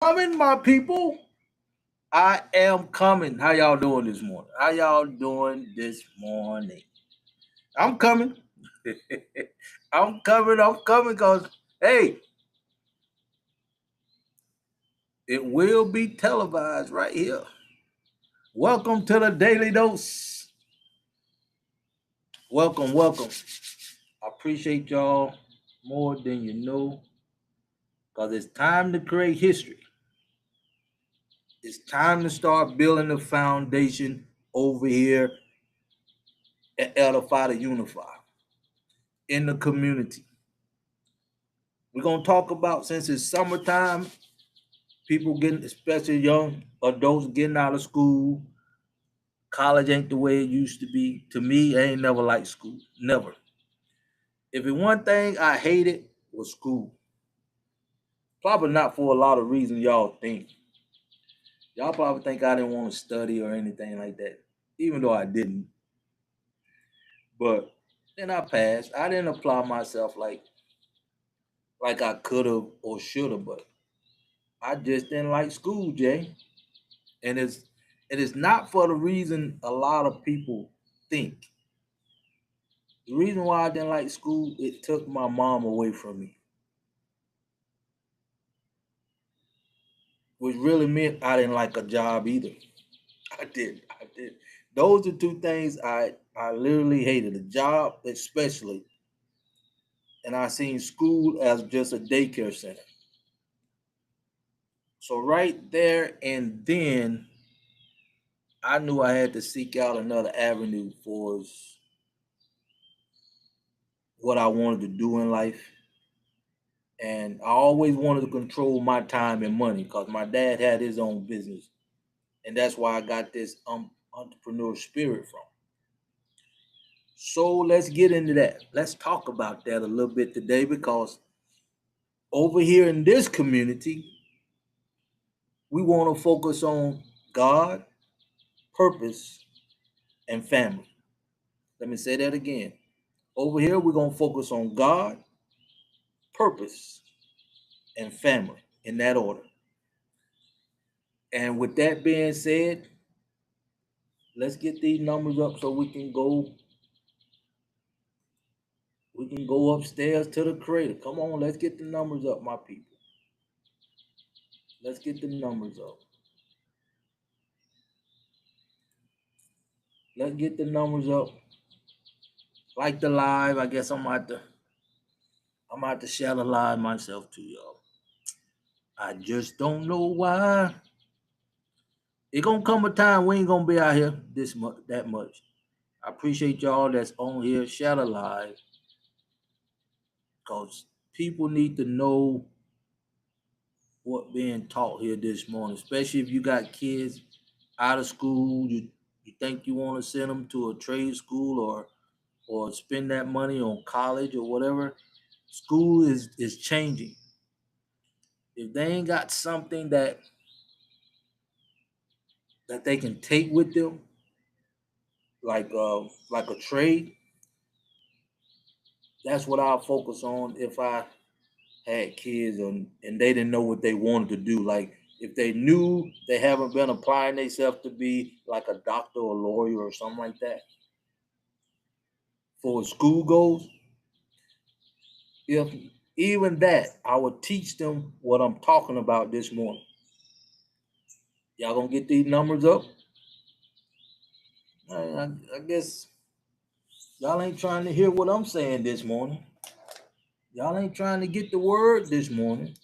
Coming, my people. I am coming. How y'all doing this morning? How y'all doing this morning? I'm coming. I'm coming because, hey, it will be televised right here. Welcome to the Daily Dose. Welcome. I appreciate y'all more than you know because it's time to create history. It's time to start building the foundation over here at Edify to Unify in the community. We're going to talk about, since it's summertime, people getting, especially young adults getting out of school. College ain't the way it used to be. To me, I ain't never liked school. Never. If it one thing I hated was school. Probably not for a lot of reasons y'all think. Y'all probably think I didn't want to study or anything like that, even though I didn't. But then I passed. I didn't apply myself like I could have or should have, but I just didn't like school, Jay. And it is not for the reason a lot of people think. The reason why I didn't like school, it took my mom away from me, which really meant I didn't like a job either. I did. Those are two things I literally hated, a job especially, and I seen school as just a daycare center. So right there and then, I knew I had to seek out another avenue for what I wanted to do in life. And I always wanted to control my time and money because my dad had his own business, and that's why I got this entrepreneur spirit from. So let's get into that. Let's talk about that a little bit today because over here in this community, we want to focus on God, purpose, and family. Let me say that again. Over here, we're going to focus on God, purpose, and family in that order. And with that being said, let's get these numbers up so we can go upstairs to the creator. Come on, let's get the numbers up, my people. Let's get the numbers up. Let's get the numbers up. Like the live, I guess I'm about to share the live myself too, y'all. I just don't know why. It gonna come a time we ain't gonna be out here this much, that much. I appreciate y'all that's on here. Share the live, cause people need to know what being taught here this morning, especially if you got kids out of school. You think you want to send them to a trade school or spend that money on college or whatever. School is changing. If they ain't got something that they can take with them, like a trade, that's what I'll focus on if I had kids and they didn't know what they wanted to do. Like if they knew they haven't been applying themselves to be like a doctor or lawyer or something like that for school goals, if even that, I would teach them what I'm talking about this morning. Y'all gonna get these numbers up? I guess y'all ain't trying to hear what I'm saying this morning. Y'all ain't trying to get the word this morning.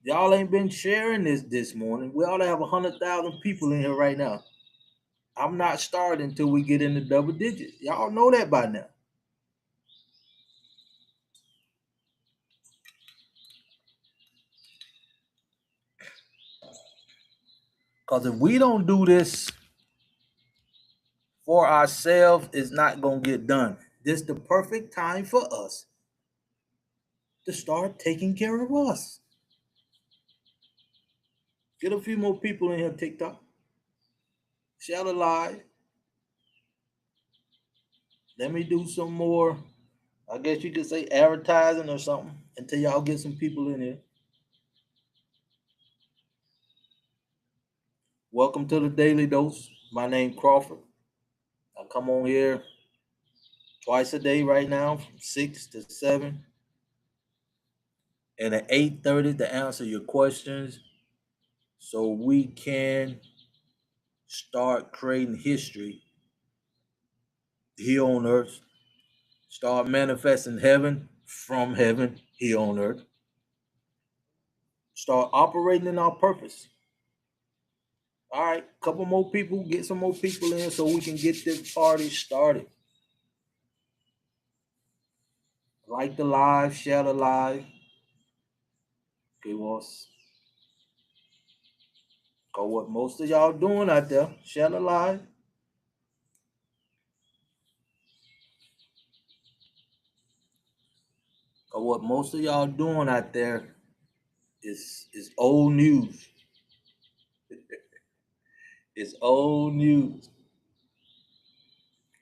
Y'all ain't been sharing this morning. We ought to have 100,000 people in here right now. I'm not starting until we get into double digits. Y'all know that by now. Because if we don't do this for ourselves, it's not going to get done. This is the perfect time for us to start taking care of us. Get a few more people in here, TikTok. Share the live. Let me do some more, I guess you could say advertising or something until y'all get some people in here. Welcome to the Daily Dose. My name Crawford. I come on here twice a day right now, from 6 to 7, and at 8:30 to answer your questions, so we can start creating history here on Earth. Start manifesting heaven from heaven here on Earth. Start operating in our purpose. All right, couple more people, get some more people in so we can get this party started. Like the live, share the live. Give us go what most of y'all doing out there. Share the live. Go what most of y'all doing out there is old news. It's old news.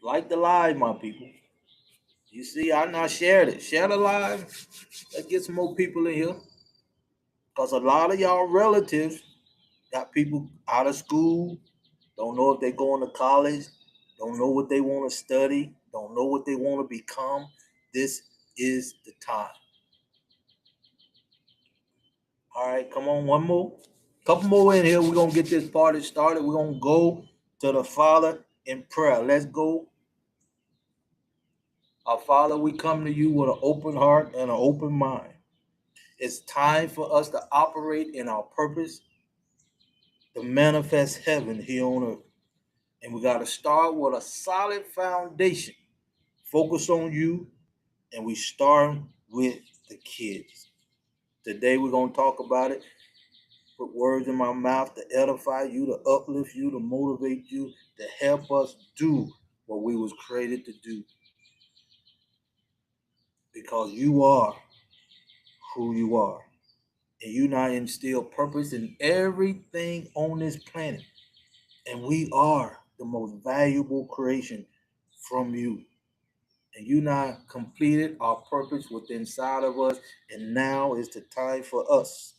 Like the live, my people. You see, I not shared it. Share the live. Let's get some more people in here. Because a lot of y'all relatives got people out of school, don't know if they're going to college, don't know what they want to study, don't know what they want to become. This is the time. All right, come on, one more. Couple more in here. We're going to get this party started. We're going to go to the Father in prayer. Let's go. Our Father, we come to you with an open heart and an open mind. It's time for us to operate in our purpose, to manifest heaven here on earth. And we got to start with a solid foundation. Focus on you, and we start with the kids. Today we're going to talk about it. Put words in my mouth to edify you, to uplift you, to motivate you, to help us do what we was created to do. Because you are who you are. And you not instill purpose in everything on this planet. And we are the most valuable creation from you. And you not completed our purpose within inside of us. And now is the time for us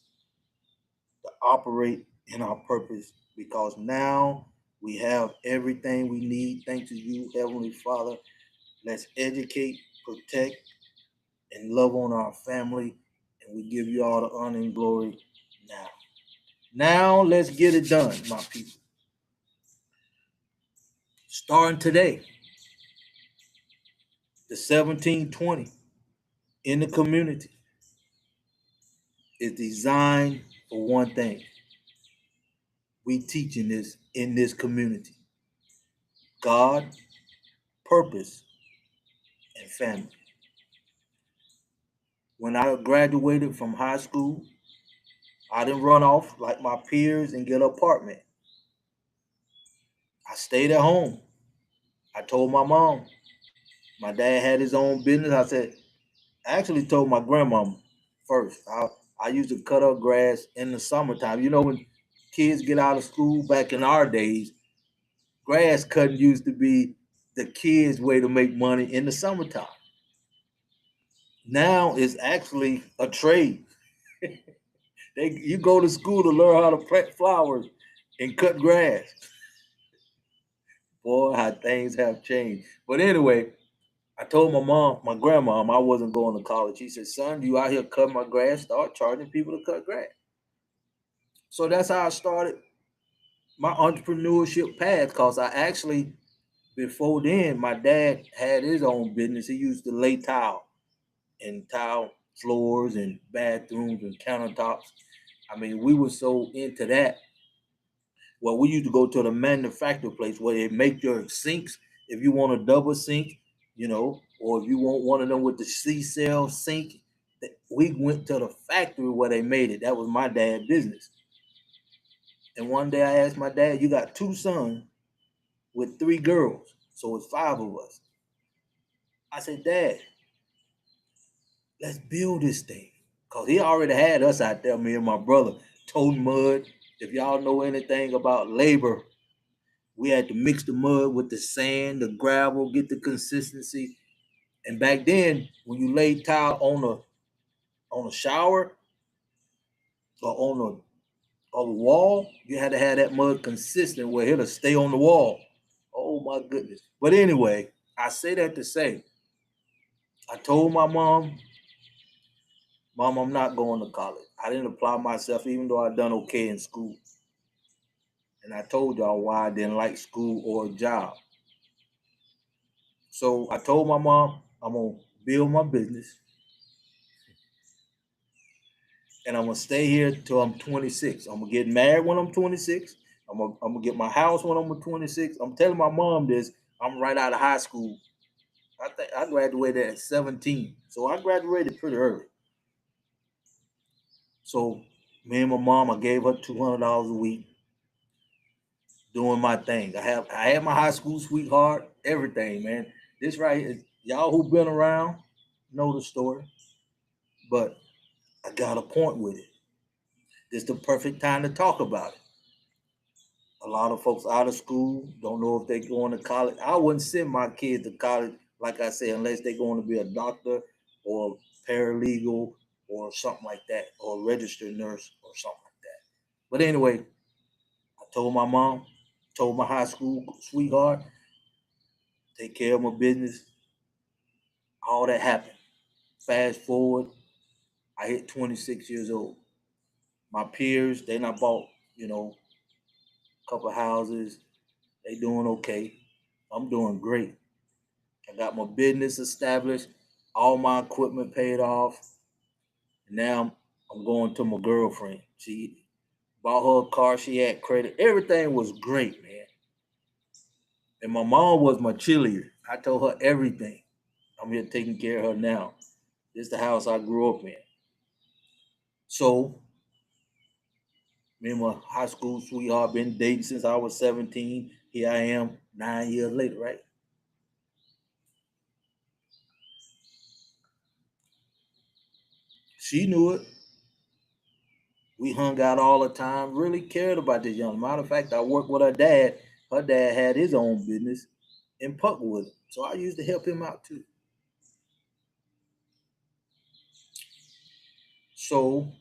to operate in our purpose, because now we have everything we need thanks to you, Heavenly Father. Let's educate, protect, and love on our family. And we give you all the honor and glory now. Now let's get it done, my people. Starting today, the 1720 in the community is designed for one thing. We teaching this in this community: God, purpose, and family. When I graduated from high school, I didn't run off like my peers and get an apartment. I stayed at home. I told my mom. My dad had his own business. I actually told my grandmama first. I used to cut her grass in the summertime. You know, when kids get out of school back in our days, grass cutting used to be the kids' way to make money in the summertime. Now it's actually a trade. You go to school to learn how to plant flowers and cut grass. Boy, how things have changed. But anyway, I told my grandmom, I wasn't going to college. She said, "Son, you out here cutting my grass, start charging people to cut grass." So that's how I started my entrepreneurship path. Cause I actually, before then, my dad had his own business. He used to lay tile floors and bathrooms and countertops. I mean, we were so into that. Well, we used to go to the manufacturer place where they make your sinks. If you want a double sink, or if you want one of them with the C-cell sink, we went to the factory where they made it. That was my dad's business. And one day I asked my dad, "You got two sons with three girls, so it's five of us." I said, "Dad, let's build this thing." Because he already had us out there, me and my brother, toting mud. If y'all know anything about labor, we had to mix the mud with the sand, the gravel, get the consistency. And back then, when you laid tile on a shower or of the wall, you had to have that mud consistent where it'll stay on the wall. Oh my goodness. But anyway, I say that to say, I told my mom, Mom, I'm not going to college. I didn't apply myself, even though I done okay in school. And I told y'all why I didn't like school or a job. So I told my mom, I'm gonna build my business and I'm gonna stay here till I'm 26. I'm gonna get married when I'm 26. I'm gonna get my house when I'm 26. I'm telling my mom this. I'm right out of high school. I think I graduated at 17, so I graduated pretty early. So me and my mom, I gave her $200 a week doing my thing. I had my high school sweetheart, everything, man. This right is y'all who been around know the story, but I got a point with it. This is the perfect time to talk about it. A lot of folks out of school don't know if they're going to college. I wouldn't send my kids to college, like I said, unless they're going to be a doctor or paralegal or something like that, or a registered nurse or something like that. But anyway, I told my mom, told my high school sweetheart, take care of my business. All that happened. Fast forward, I hit 26 years old. My peers, they not bought, a couple houses. They doing okay. I'm doing great. I got my business established, all my equipment paid off. And now I'm going to my girlfriend. She bought her a car. She had credit. Everything was great, man. And my mom was my cheerleader. I told her everything. I'm here taking care of her now. This is the house I grew up in. So me and my high school sweetheart been dating since I was 17. Here I am 9 years later, right? She knew it. We hung out all the time, really cared about this young. Matter of fact, I worked with her dad. Her dad had his own business in Puckwood. So I used to help him out too. So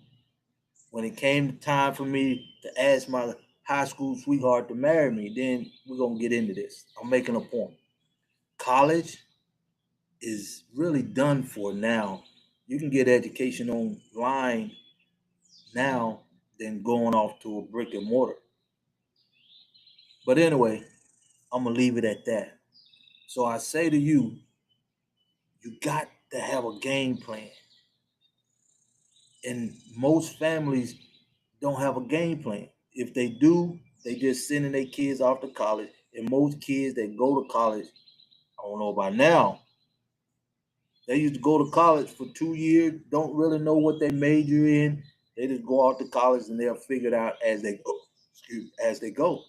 when it came time for me to ask my high school sweetheart to marry me, then we're gonna get into this. I'm making a point. College is really done for now. You can get education online now than going off to a brick and mortar. But anyway, I'm gonna leave it at that. So I say to you, you got to have a game plan. And most families don't have a game plan. If they do, they just sending their kids off to college. And most kids that go to college, I don't know about now, they used to go to college for 2 years, don't really know what they major in. They just go out to college and they'll figure it out as they go. As they go.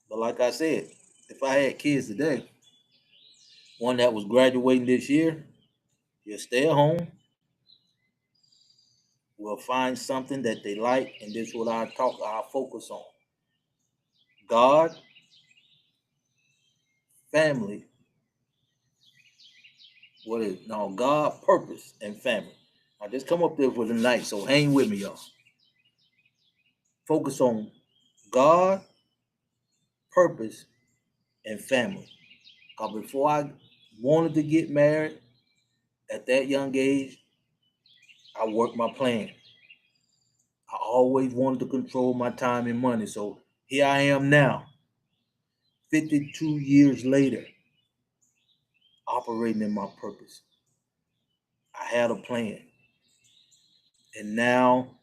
But like I said, if I had kids today, one that was graduating this year, you'll stay at home, we'll find something that they like, and this is what I focus on. God, family, what is no God, purpose, and family. I just come up there for the night, so hang with me, y'all. Focus on God, purpose, and family. Cause before I wanted to get married at that young age, I worked my plan. I always wanted to control my time and money. So here I am now, 52 years later, operating in my purpose. I had a plan. And now,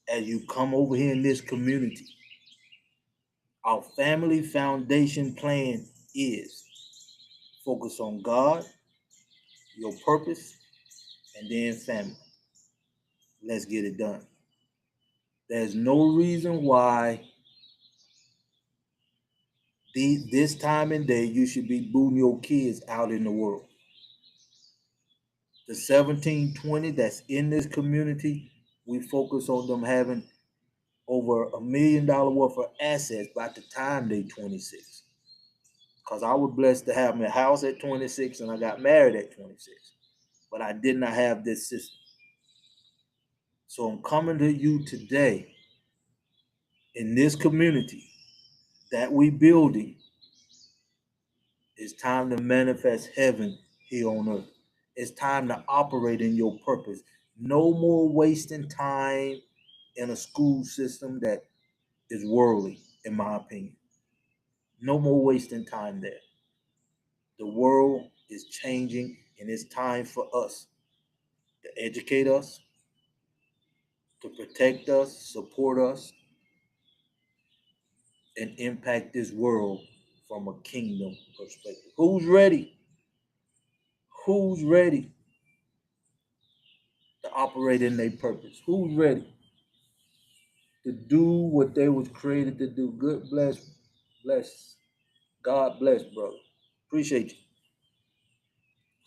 as you come over here in this community, our family foundation plan is focus on God, your purpose, and then family. Let's get it done. There's no reason why this time and day you should be booting your kids out in the world. The 1720 that's in this community, we focus on them having over $1 million worth of assets by the time they 26. Because I was blessed to have my house at 26 and I got married at 26. But I did not have this system. So I'm coming to you today in this community that we building. It's time to manifest heaven here on earth. It's time to operate in your purpose. No more wasting time in a school system that is worldly, in my opinion. No more wasting time there. The world is changing, and it's time for us to educate us, to protect us, support us, and impact this world from a kingdom perspective. Who's ready? Who's ready to operate in their purpose? Who's ready to do what they was created to do? Good bless. God bless, brother. Appreciate you.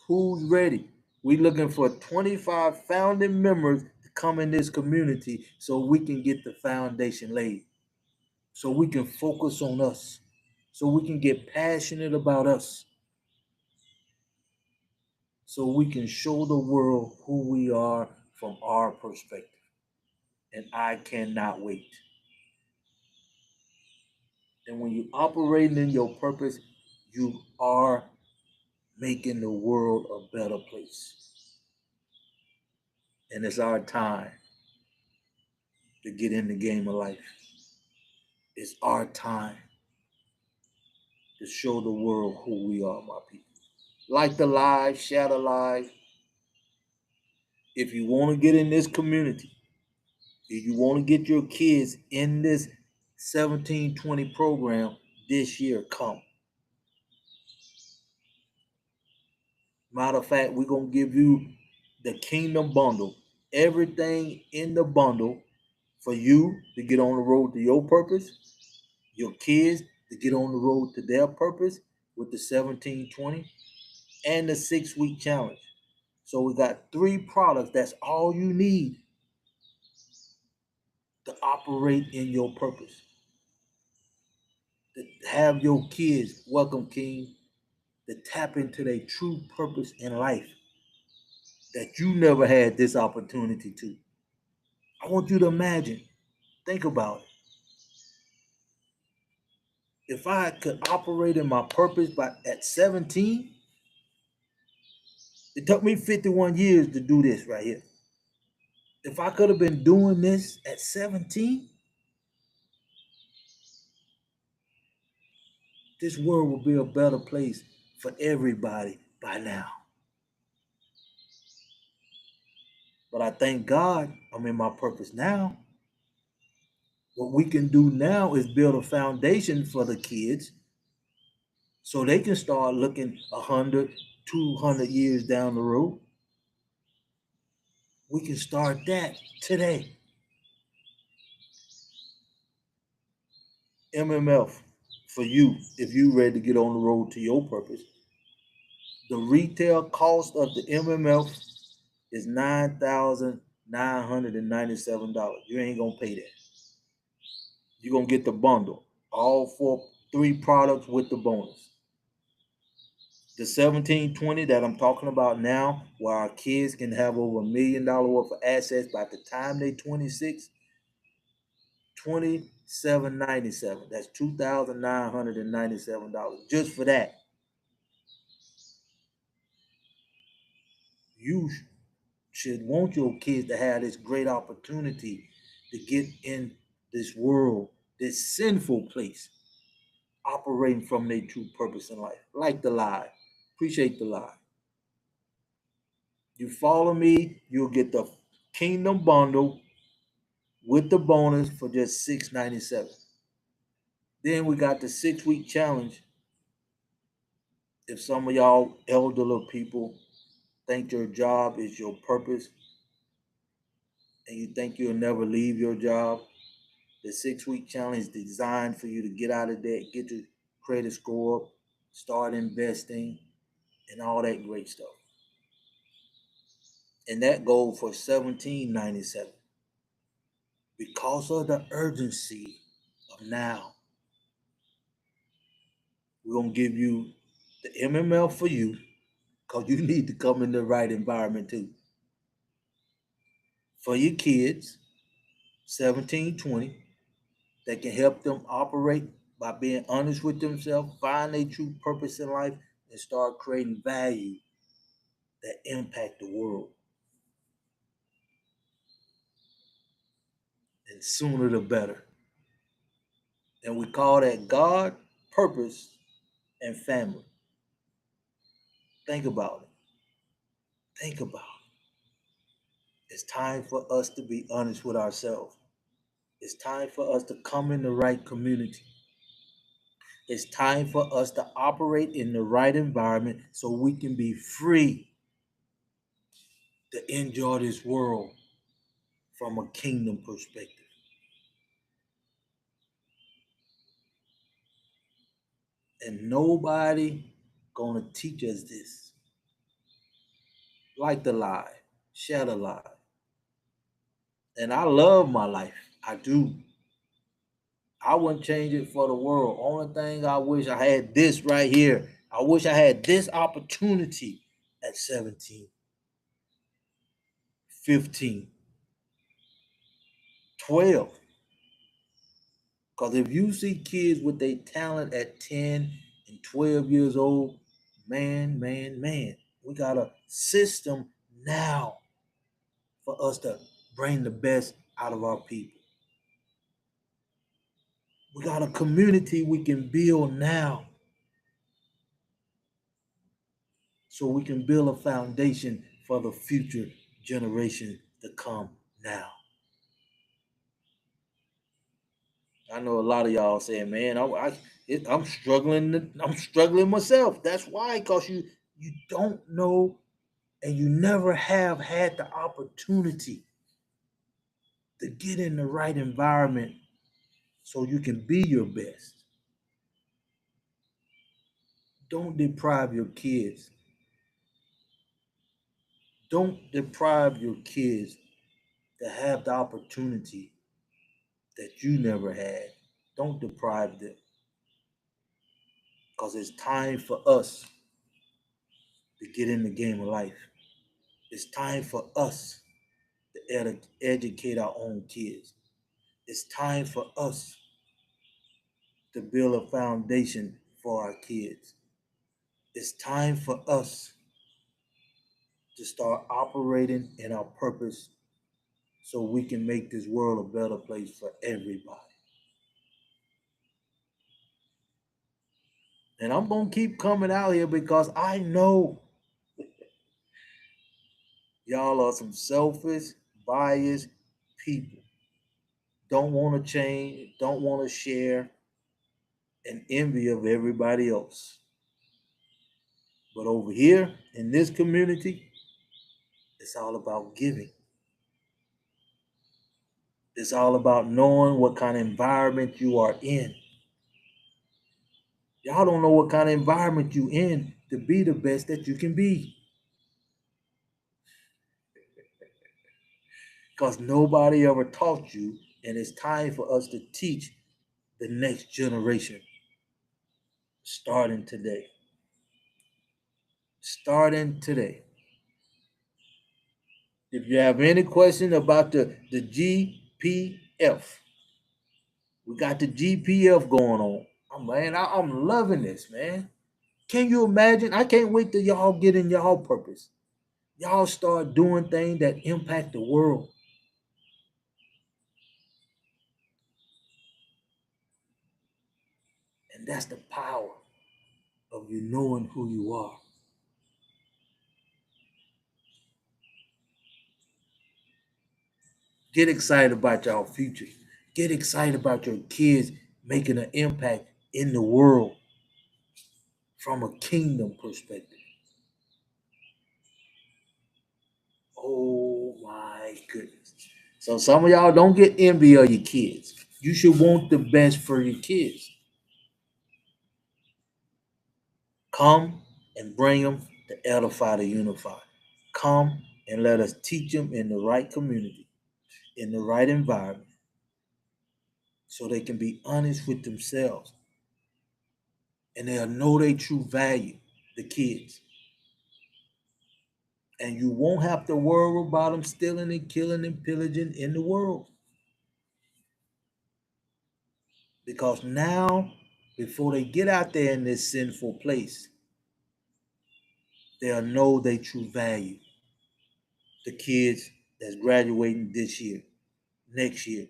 Who's ready? We looking for 25 founding members to come in this community so we can get the foundation laid. So we can focus on us. So we can get passionate about us. So we can show the world who we are from our perspective. And I cannot wait. And when you operating in your purpose, you are making the world a better place. And it's our time to get in the game of life. It's our time to show the world who we are, my people. Like the live, share the live. If you want to get in this community, if you want to get your kids in this 1720 program this year, come. Matter of fact, we're going to give you the kingdom bundle. Everything in the bundle for you to get on the road to your purpose, your kids to get on the road to their purpose with the 1720 and the 6-week challenge. So we got 3 products. That's all you need to operate in your purpose. To have your kids, welcome King, to tap into their true purpose in life that you never had this opportunity to. I want you to imagine, think about it. If I could operate in my purpose at 17, it took me 51 years to do this right here. If I could have been doing this at 17, this world would be a better place for everybody by now. But I thank God I'm in my purpose now. What we can do now is build a foundation for the kids so they can start looking 100, 200 years down the road. We can start that today. MMF for you, if you ready to get on the road to your purpose. The retail cost of the MMF is $9,997. You ain't gonna pay that. You're gonna get the bundle, all 3 products with the bonus. The 1720 that I'm talking about now, where our kids can have over $1 million worth of assets by the time they 26, 2797. That's $2,997 just for that. You should want your kids to have this great opportunity to get in this world, this sinful place, operating from their true purpose in life. Like the lie. Appreciate the lie. You follow me, you'll get the kingdom bundle with the bonus for just $697. Then we got the 6-week challenge. If some of y'all elderly people think your job is your purpose and you think you'll never leave your job, the 6-week challenge is designed for you to get out of debt, get your credit score up, start investing, and all that great stuff. And that goes for $1797. Because of the urgency of now, we're gonna give you the MML for you, because you need to come in the right environment too. for your kids, 17, 20, that can help them operate by being honest with themselves, find their true purpose in life, and start creating value that impact the world. And sooner the better. And we call that God, purpose, and family. Think about it. Think about it. It's time for us to be honest with ourselves. It's time for us to come in the right community. It's time for us to operate in the right environment so we can be free to enjoy this world from a kingdom perspective. And nobody gonna teach us this. Like the lie, share the lie. And I love my life. I do. I wouldn't change it for the world. Only thing I wish I had this right here. I wish I had this opportunity at 17, 15, 12. Because if you see kids with their talent at 10 and 12 years old, man, man, man, we got a system now for us to bring the best out of our people. We got a community we can build now so we can build a foundation for the future generation to come now. I know a lot of y'all saying, "Man, I'm struggling. I'm struggling myself." That's why, cause you don't know, and you never have had the opportunity to get in the right environment so you can be your best. Don't deprive your kids. Don't deprive your kids to have the opportunity that you never had. Don't deprive them, because it's time for us to get in the game of life. It's time for us to educate our own kids. It's time for us to build a foundation for our kids. It's time for us to start operating in our purpose so we can make this world a better place for everybody. And I'm going to keep coming out here because I know y'all are some selfish, biased people. Don't want to change, don't want to share, and envy of everybody else. But over here in this community, it's all about giving. It's all about knowing what kind of environment you are in. Y'all don't know what kind of environment you in to be the best that you can be. Because nobody ever taught you, and it's time for us to teach the next generation starting today. Starting today. If you have any question about the GPF, we got the GPF going on. I'm loving this, man. Can you imagine? I can't wait till y'all get in y'all purpose. Y'all start doing things that impact the world. And that's the power of you knowing who you are. Get excited about y'all future. Get excited about your kids making an impact in the world from a kingdom perspective. Oh my goodness. So some of y'all don't get envy of your kids. You should want the best for your kids. Come and bring them to edify the unify. Come and let us teach them in the right community, in the right environment, so they can be honest with themselves and they'll know their true value, the kids. And you won't have to worry about them stealing and killing and pillaging in the world. Because now, before they get out there in this sinful place, they'll know their true value. The kids that's graduating this year, next year,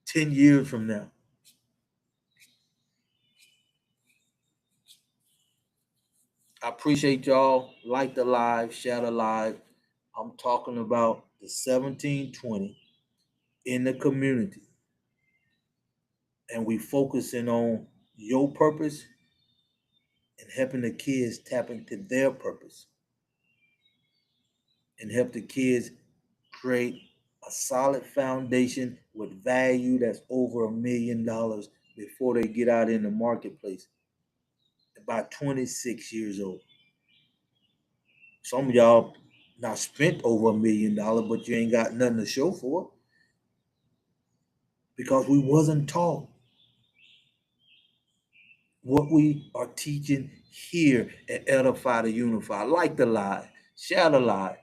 10 years from now. I appreciate y'all. Like the live, share the live. I'm talking about the 1720 in the community. And we focusing on your purpose and helping the kids tap into their purpose and help the kids create a solid foundation with value that's over $1 million before they get out in the marketplace about 26 years old. Some of y'all not spent over $1 million, but you ain't got nothing to show for it because we wasn't taught what we are teaching here at Edify to Unify. Like the lie, share the lie.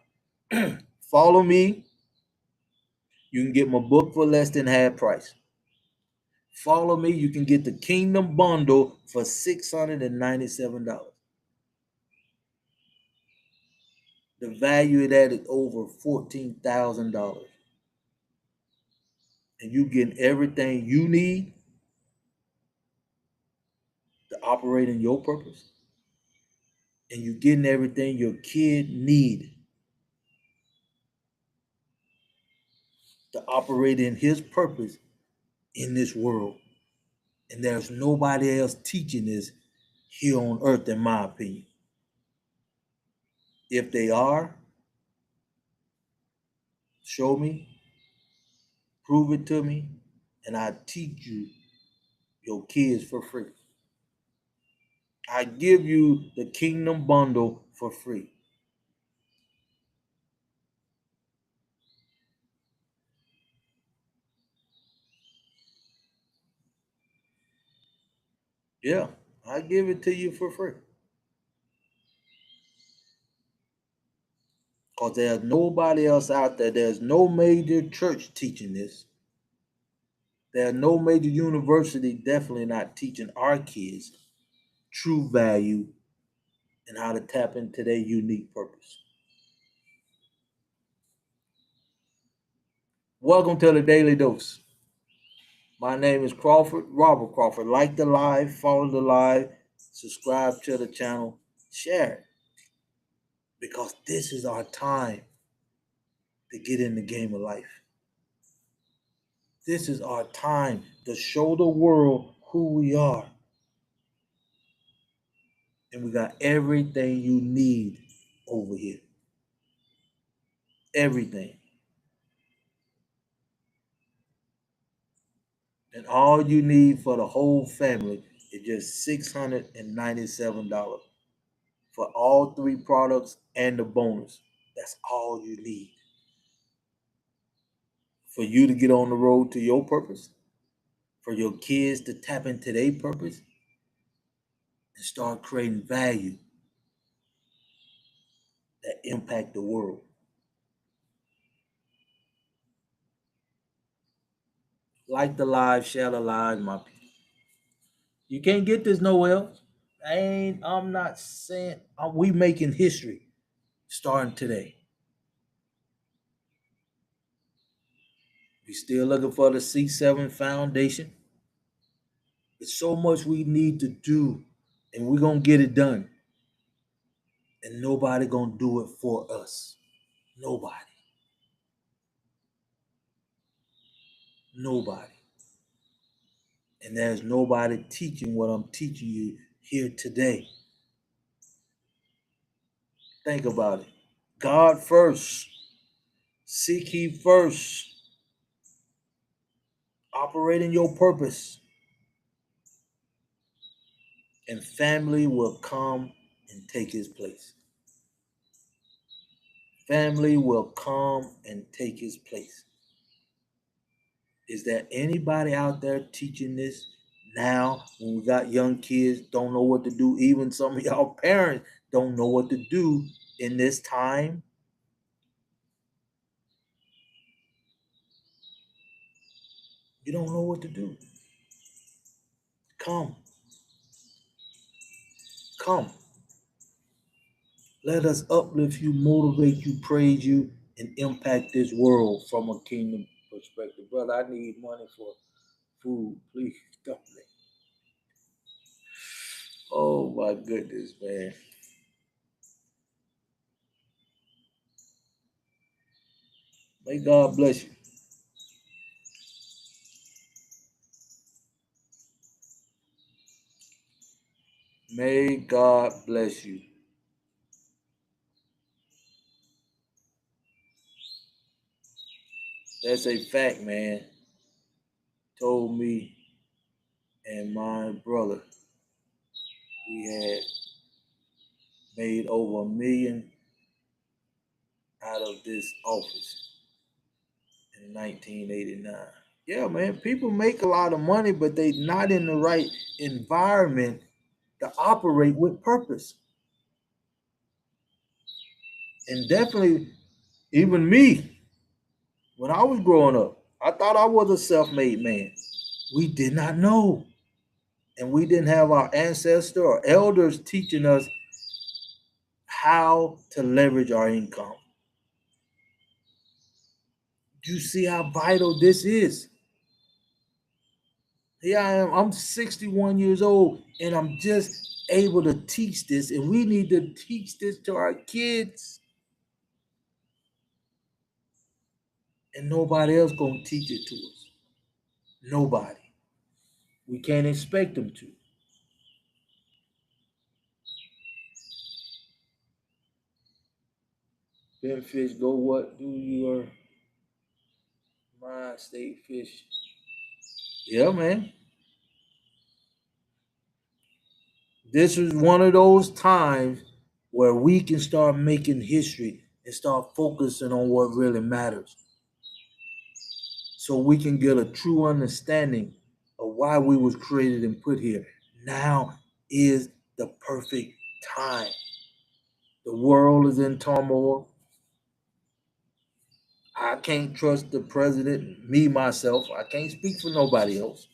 Follow me. You can get my book for less than half price. Follow me. You can get the Kingdom Bundle for $697. The value of that is over $14,000. And you get everything you need to operate in your purpose. And you getting everything your kid need to operate in his purpose in this world. And there's nobody else teaching this here on earth, in my opinion. If they are, show me, prove it to me, and I teach you your kids for free. I give you the Kingdom Bundle for free. Yeah, I give it to you for free. Because there's nobody else out there. There's no major church teaching this. There's no major university definitely not teaching our kids true value and how to tap into their unique purpose. Welcome to the Daily Dose. My name is Crawford, Robert Crawford. Like the live, follow the live, subscribe to the channel, share it. Because this is our time to get in the game of life. This is our time to show the world who we are. And we got everything you need over here. Everything. And all you need for the whole family is just $697 for all three products and the bonus. That's all you need for you to get on the road to your purpose, for your kids to tap into their purpose and start creating value that impact the world. Like the live, share the live, my people. You can't get this nowhere else. I'm not saying we making history starting today. We still looking for the C7 foundation. There's so much we need to do, and we're gonna get it done. And nobody gonna do it for us. Nobody. Nobody. And there's nobody teaching what I'm teaching you here today. Think about it. God first. Seek ye first. Operate in your purpose. And family will come and take his place. Family will come and take his place. Is there anybody out there teaching this now when we got young kids don't know what to do? Even some of y'all parents don't know what to do in this time, you don't know what to do. Come, come. Let us uplift you, motivate you, praise you, and impact this world from a kingdom perspective. Brother, I need money for food. Please don't me. Oh my goodness, man. May God bless you. May God bless you. That's a fact, man. Told me and my brother we had made over 1 million out of this office in 1989. Yeah, man, people make a lot of money, but they not in the right environment to operate with purpose. And definitely, even me, when I was growing up, I thought I was a self-made man. We did not know. And we didn't have our ancestors or elders teaching us how to leverage our income. You see how vital this is. Here I am, I'm 61 years old, and I'm just able to teach this, and we need to teach this to our kids. And nobody else gonna teach it to us. Nobody. We can't expect them to. Ben fish, go what? Do your mind state fish. Yeah, man. This is one of those times where we can start making history and start focusing on what really matters. So we can get a true understanding of why we was created and put here. Now is the perfect time. The world is in turmoil. I can't trust the president, me myself. I can't speak for nobody else.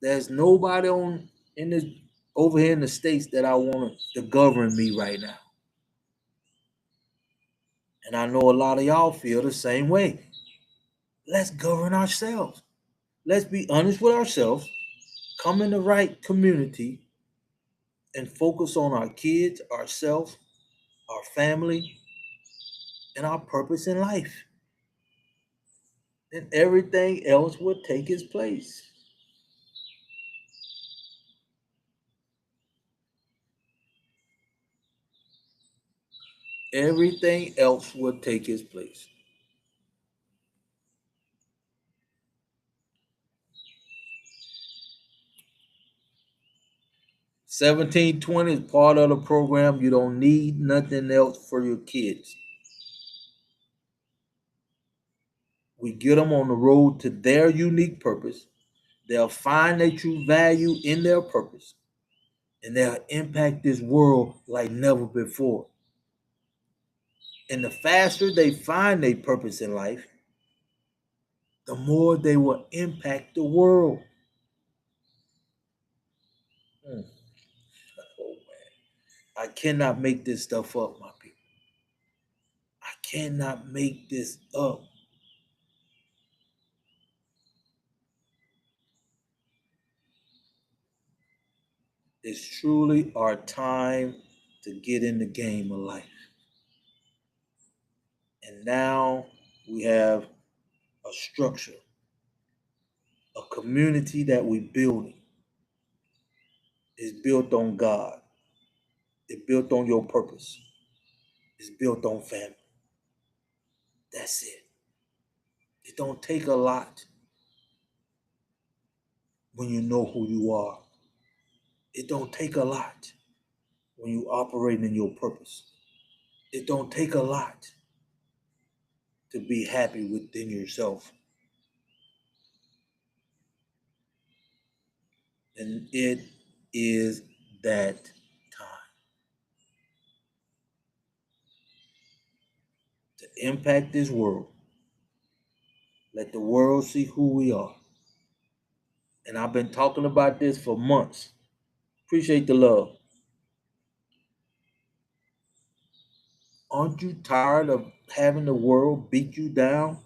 There's nobody on in this over here in the states that I want to govern me right now. And I know a lot of y'all feel the same way. Let's govern ourselves. Let's be honest with ourselves, come in the right community, and focus on our kids, ourselves, our family, and our purpose in life. And everything else will take its place. Everything else will take its place. 1720 is part of the program. You don't need nothing else for your kids. We get them on the road to their unique purpose. They'll find their true value in their purpose, and they'll impact this world like never before. And the faster they find their purpose in life, the more they will impact the world. Mm. Oh man, I cannot make this stuff up, my people. I cannot make this up. It's truly our time to get in the game of life. And now we have a structure, a community that we're building is built on God. It's built on your purpose. It's built on family. That's it. It don't take a lot when you know who you are. It don't take a lot when you operate in your purpose. It don't take a lot to be happy within yourself. And it is that time. impact this world. Let the world see who we are. And I've been talking about this for months. Appreciate the love. Aren't you tired of having the world beat you down?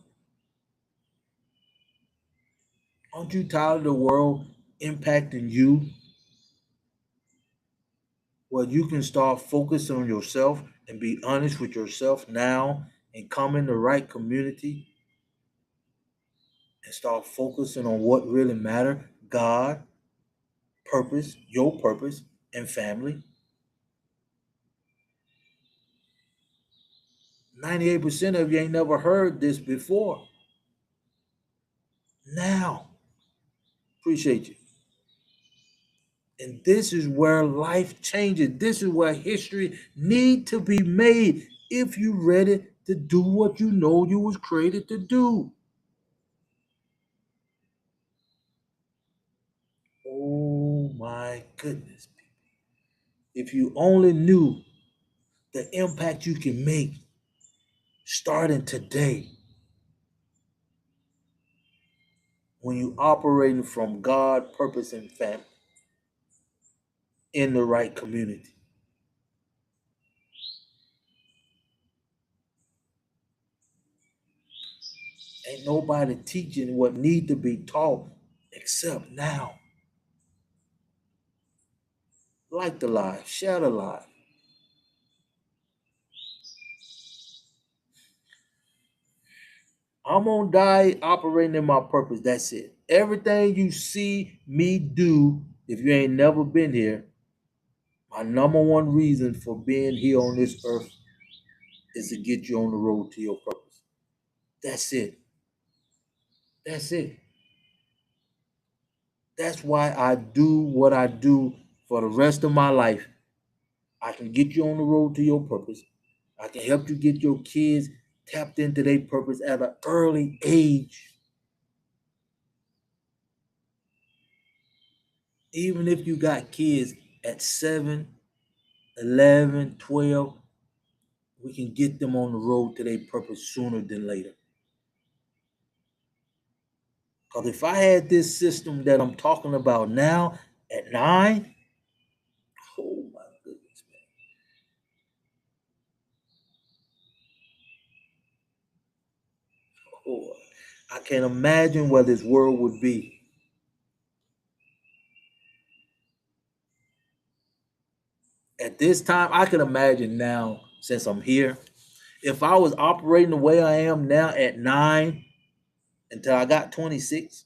Aren't you tired of the world impacting you? Well, you can start focusing on yourself and be honest with yourself now and come in the right community and start focusing on what really matters: God, purpose, your purpose, and family. 98% of you ain't never heard this before. Now, appreciate you. And this is where life changes. This is where history need to be made if you ready to do what you know you was created to do. Oh my goodness. If you only knew the impact you can make starting today when you operating from God, purpose, and family in the right community. Ain't nobody teaching what need to be taught except now. Like the life, share the life. I'm gonna die operating in my purpose. That's it. Everything you see me do, if you ain't never been here, my number one reason for being here on this earth is to get you on the road to your purpose. That's it. That's it. That's why I do what I do for the rest of my life. I can get you on the road to your purpose. I can help you get your kids tapped into their purpose at an early age. Even if you got kids at 7, 11, 12, we can get them on the road to their purpose sooner than later. Because if I had this system that I'm talking about now at 9, oh my goodness, man. Oh, I can't imagine where this world would be. At this time, I can imagine now, since I'm here, if I was operating the way I am now at 9 until I got 26,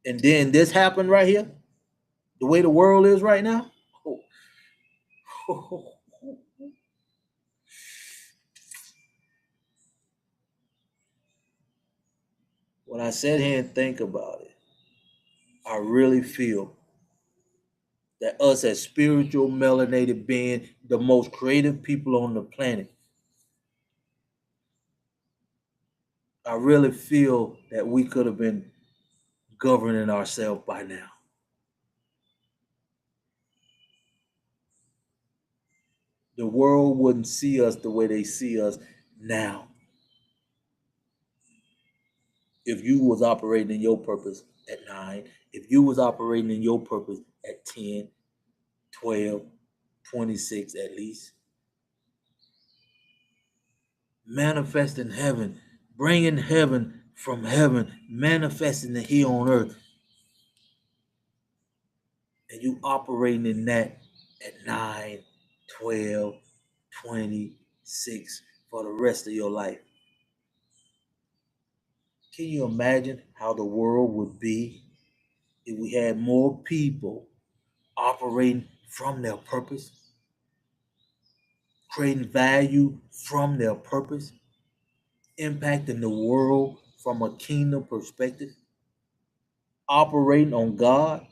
and then this happened right here, the way the world is right now. Oh, when I sit here and think about it, I really feel that us as spiritual melanated beings, the most creative people on the planet, I really feel that we could have been governing ourselves by now. The world wouldn't see us the way they see us now if you was operating in your purpose at 9, if you was operating in your purpose at 10, 12, 26 at least. Manifesting heaven, bringing heaven from heaven, manifesting it here on earth. And you operating in that at 9, 12, 26 for the rest of your life. Can you imagine how the world would be if we had more people operating from their purpose, creating value from their purpose, impacting the world from a kingdom perspective, operating on God,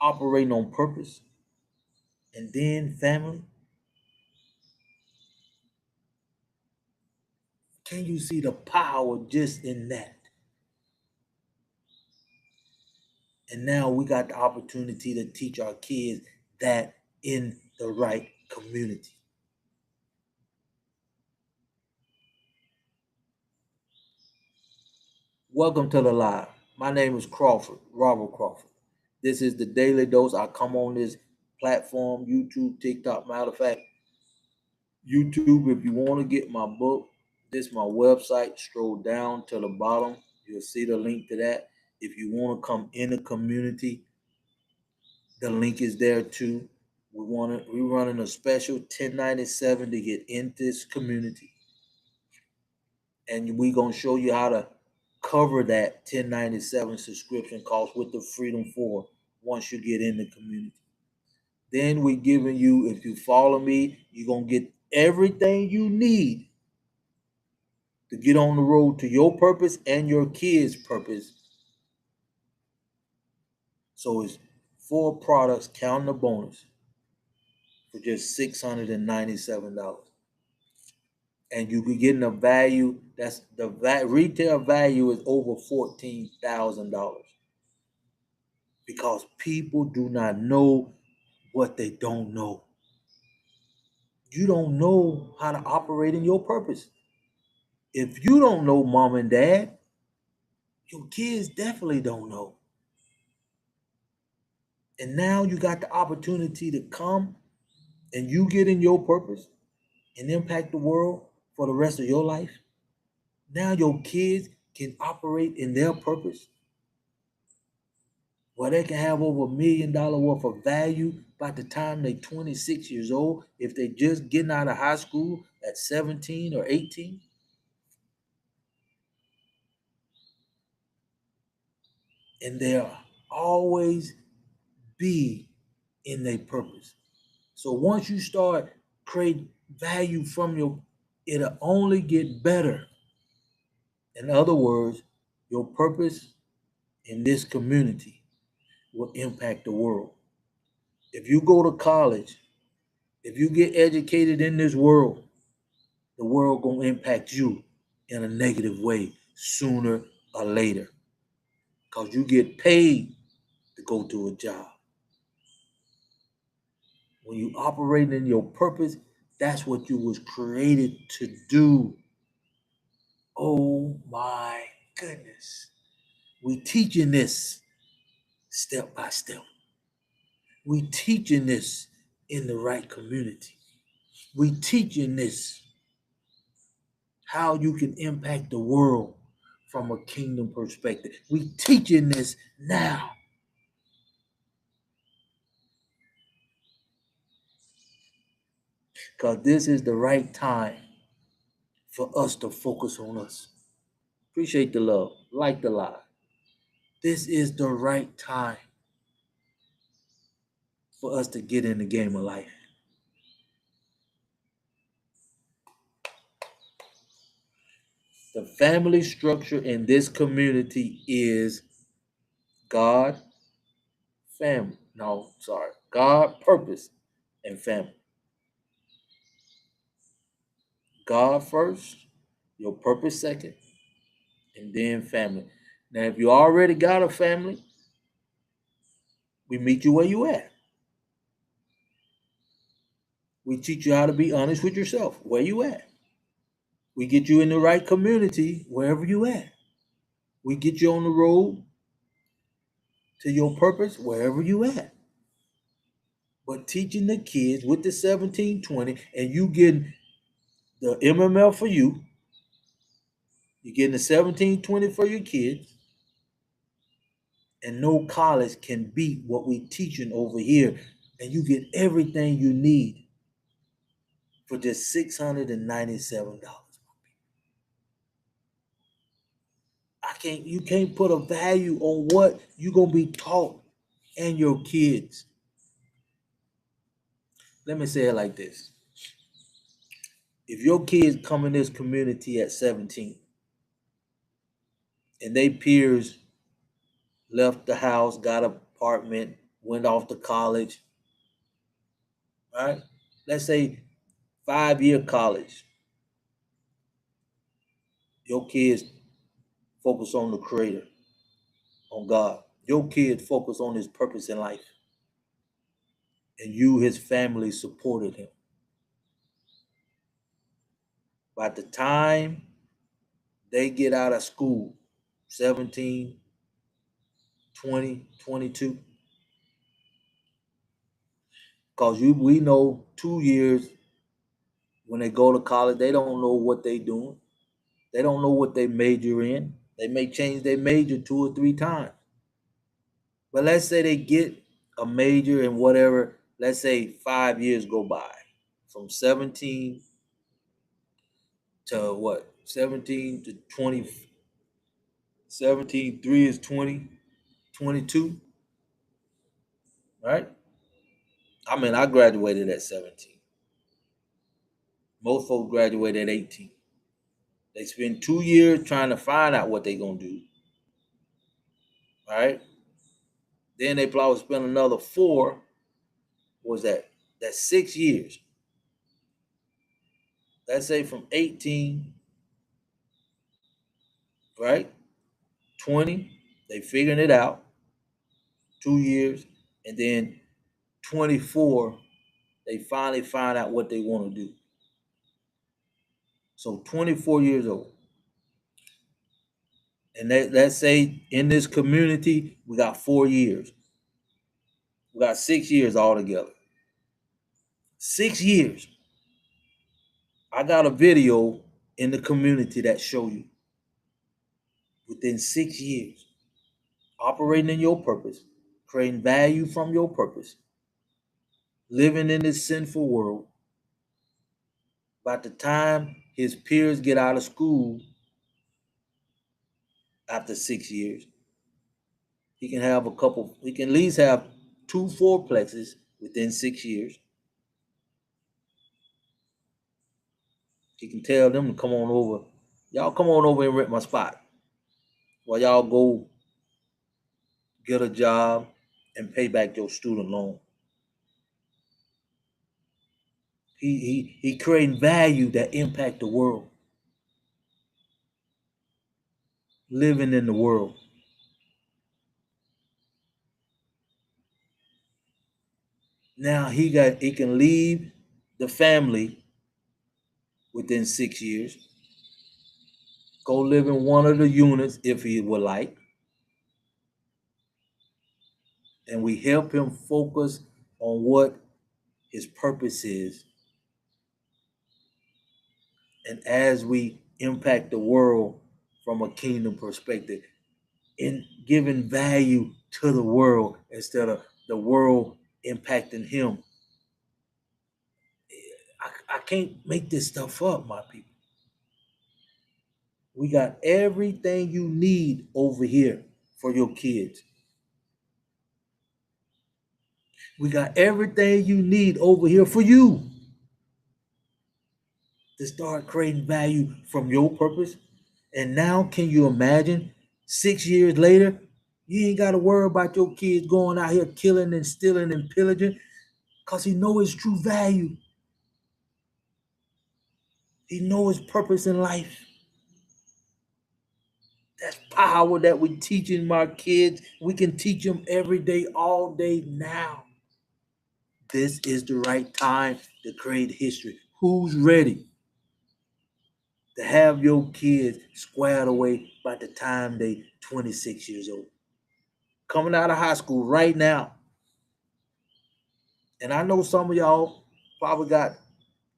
operating on purpose, and then family? Can you see the power just in that? And now we got the opportunity to teach our kids that in the right community. Welcome to the live. My name is Crawford, Robert Crawford. This is the Daily Dose. I come on this platform, YouTube, TikTok. Matter of fact, YouTube, if you want to get my book, this is my website. Scroll down to the bottom. You'll see the link to that. If you want to come in the community, the link is there too. We're running a special 1097 to get in this community. And we're gonna show you how to cover that 1097 subscription cost with the Freedom 4 once you get in the community. Then we're giving you, if you follow me, you're gonna get everything you need to get on the road to your purpose and your kids' purpose. So it's 4 products, counting the bonus, for just $697. And you be getting a value that's retail value is over $14,000, because people do not know what they don't know. You don't know how to operate in your purpose. If you don't know, mom and dad, your kids definitely don't know. And now you got the opportunity to come and you get in your purpose and impact the world for the rest of your life. Now your kids can operate in their purpose, where they can have over $1 million worth of value by the time they're 26 years old, if they just getting out of high school at 17 or 18. And they'll always be in their purpose. So once you start creating value from it'll only get better. In other words, your purpose in this community will impact the world. If you go to college, if you get educated in this world, the world gonna impact you in a negative way sooner or later, because you get paid to go to a job. When you operate in your purpose, that's what you was created to do. Oh my goodness. We teaching this step by step. We teaching this in the right community. We teaching this how you can impact the world from a kingdom perspective. We teaching this now. Because this is the right time for us to focus on us. Appreciate the love. Like the live. This is the right time for us to get in the game of life. The family structure in this community is God, family. No, sorry. God, purpose, and family. God first, your purpose second, and then family. Now, if you already got a family, we meet you where you at. We teach you how to be honest with yourself. Where you at? We get you in the right community wherever you at. We get you on the road to your purpose wherever you at. But teaching the kids with the 1720, and you getting the MML for you, you're getting the 1720 for your kids, and no college can beat what we teaching over here. And you get everything you need for just $697. You can't put a value on what you're gonna be taught and your kids. Let me say it like this. If your kids come in this community at 17 and they peers left the house, got an apartment, went off to college, right? Let's say 5-year college. Your kids focus on the creator, on God. Your kids focus on his purpose in life. And you, his family, supported him. By the time they get out of school, 17, 20, 22. Because we know 2 years when they go to college, they don't know what they doing. They don't know what they major in. They may change their major 2 or 3 times. But let's say they get a major in whatever, let's say 5 years go by. From 17 to what? 17 to 20. 17, 3 is 20, 22, right? I mean, I graduated at 17. Most folks graduate at 18. They spend 2 years trying to find out what they're going to do, right? Then they probably spend another four. What was that? That's 6 years. Let's say from 18, right? 20, they figuring it out, 2 years. And then 24, they finally find out what they want to do. So 24 years old. And let's say in this community, we got 4 years. We got 6 years altogether. 6 years. I got a video in the community that show you within 6 years, operating in your purpose, creating value from your purpose, living in this sinful world. By the time his peers get out of school after 6 years, he can have he can at least have 2 fourplexes within 6 years. He can tell them to come on over. Y'all come on over and rent my spot while y'all go get a job and pay back your student loan. He creating value that impact the world, living in the world. Now he can leave the family within 6 years, go live in one of the units if he would like, and we help him focus on what his purpose is. And as we impact the world from a kingdom perspective, in giving value to the world instead of the world impacting him. I can't make this stuff up, my people. We got everything you need over here for your kids. We got everything you need over here for you to start creating value from your purpose. And now, can you imagine 6 years later, you ain't got to worry about your kids going out here killing and stealing and pillaging because he know his true value. He know his purpose in life. That's power that we teaching my kids. We can teach them every day, all day now. This is the right time to create history. Who's ready to have your kids squared away by the time they 26 years old? Coming out of high school right now. And I know some of y'all probably got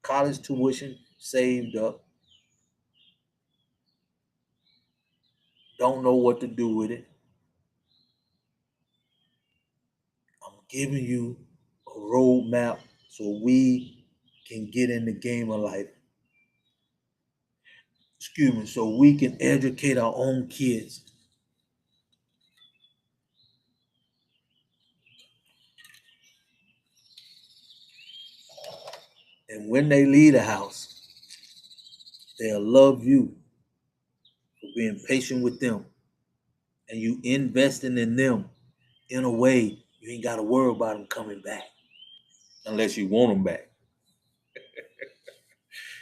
college tuition saved up. Don't know what to do with it. I'm giving you a roadmap so we can get in the game of life. So we can educate our own kids. And when they leave the house, they'll love you for being patient with them. And you investing in them in a way you ain't got to worry about them coming back. Unless you want them back.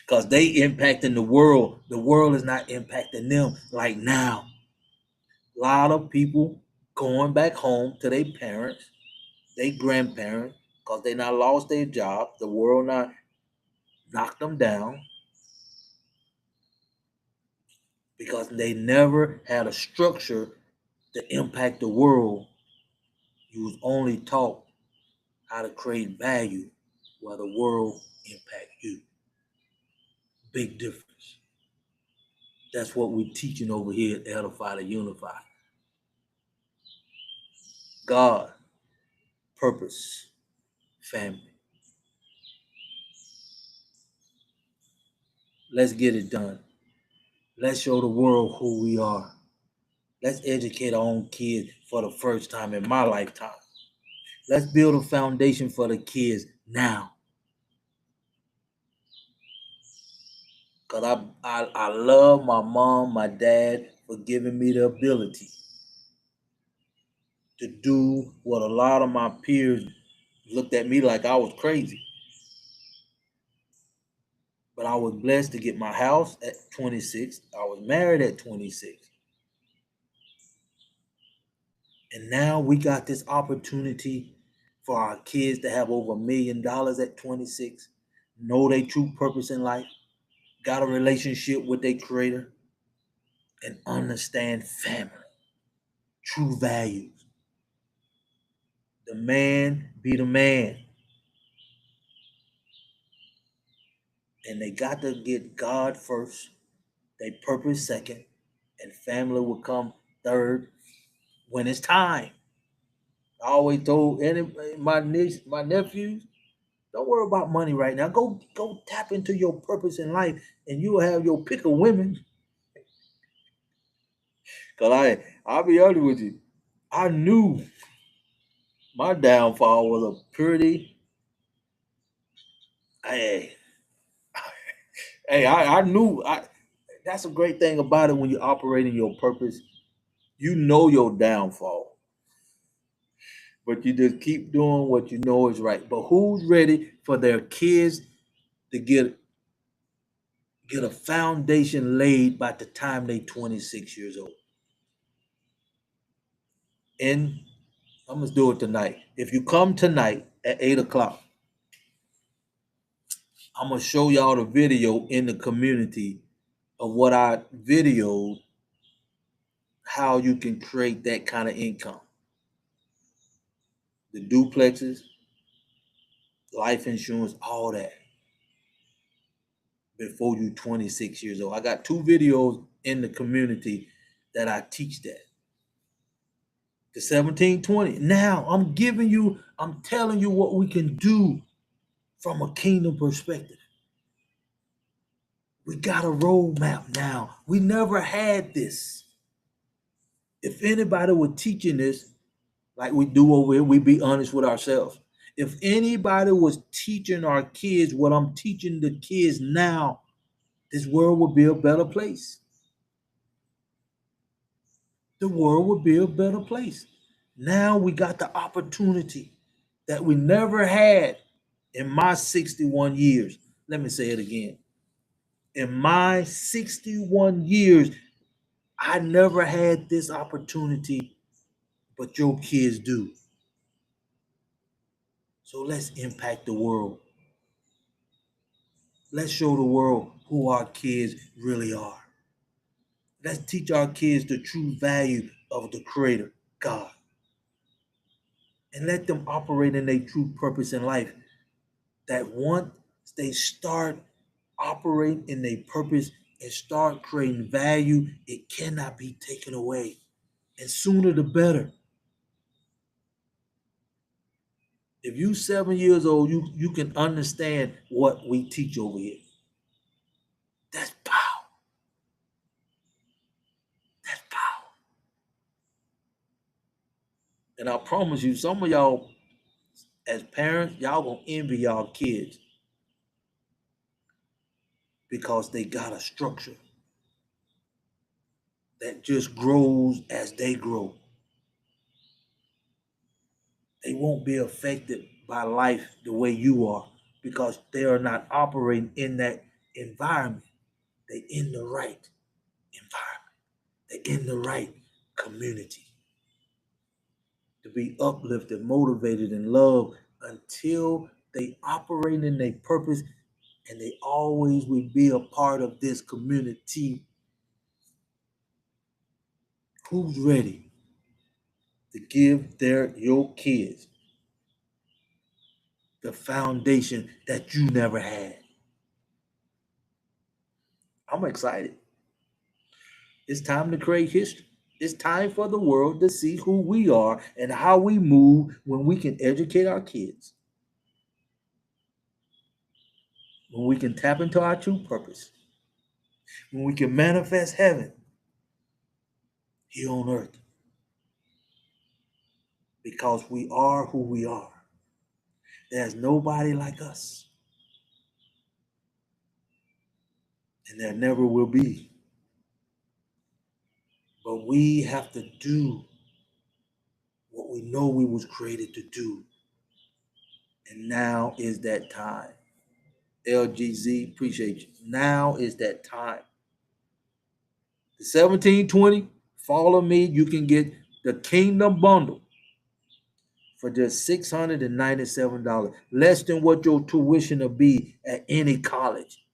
Because they impacting the world. The world is not impacting them like now. A lot of people going back home to their parents, their grandparents, because they not lost their job. The world not knocked them down. because they never had a structure to impact the world. You was only taught how to create value while the world impact you. Big difference. That's what we're teaching over here at Edify to Unify. God, purpose, family. Let's get it done. Let's show the world who we are. Let's educate our own kids for the first time in my lifetime. Let's build a foundation for the kids now. Because I love my mom, my dad for giving me the ability to do what a lot of my peers looked at me like I was crazy. But I was blessed to get my house at 26. I was married at 26. And now we got this opportunity for our kids to have over $1 million at 26, know their true purpose in life, got a relationship with their creator, and understand family, true values. The man be the man. And they got to get God first, their purpose second, and family will come third when it's time. I always told my niece, my nephews, don't worry about money right now. Go tap into your purpose in life, and you'll have your pick of women. Cause I'll be honest with you, I knew my downfall was a pretty. Hey, I knew. That's a great thing about it when you operate in your purpose. You know your downfall, but you just keep doing what you know is right. But who's ready for their kids to get a foundation laid by the time they 26 years old? And I'm gonna do it tonight. If you come tonight at 8 o'clock, I'm gonna show y'all the video in the community of what I videoed, how you can create that kind of income. The duplexes, life insurance, all that before you 26 years old. I got 2 videos in the community that I teach that. The 1720. Now I'm telling you what we can do from a kingdom perspective. We got a roadmap now. We never had this. If anybody were teaching this, like we do over here, we be honest with ourselves. If anybody was teaching our kids what I'm teaching the kids now, this world would be a better place. The world would be a better place. Now we got the opportunity that we never had in my 61 years. Let me say it again. In my 61 years, I never had this opportunity, but your kids do. So let's impact the world. Let's show the world who our kids really are. Let's teach our kids the true value of the Creator, God, and let them operate in their true purpose in life. That once they start operating in their purpose and start creating value, it cannot be taken away. And sooner the better. If you 7 years old, you can understand what we teach over here. That's power. That's power. And I promise you, some of y'all as parents, y'all gonna envy y'all kids because they got a structure that just grows as they grow. They won't be affected by life the way you are because they are not operating in that environment. They in the right environment. They in the right community to be uplifted, motivated, and loved until they operate in their purpose, and they always will be a part of this community Who's ready to give your kids the foundation that you never had? I'm excited. It's time to create history. It's time for the world to see who we are and how we move when we can educate our kids, when we can tap into our true purpose, when we can manifest heaven here on earth, because we are who we are. There's nobody like us, and there never will be. But we have to do what we know we was created to do. And now is that time. LGZ, appreciate you. Now is that time. The 1720, follow me. You can get the Kingdom Bundle for just $697, less than what your tuition will be at any college.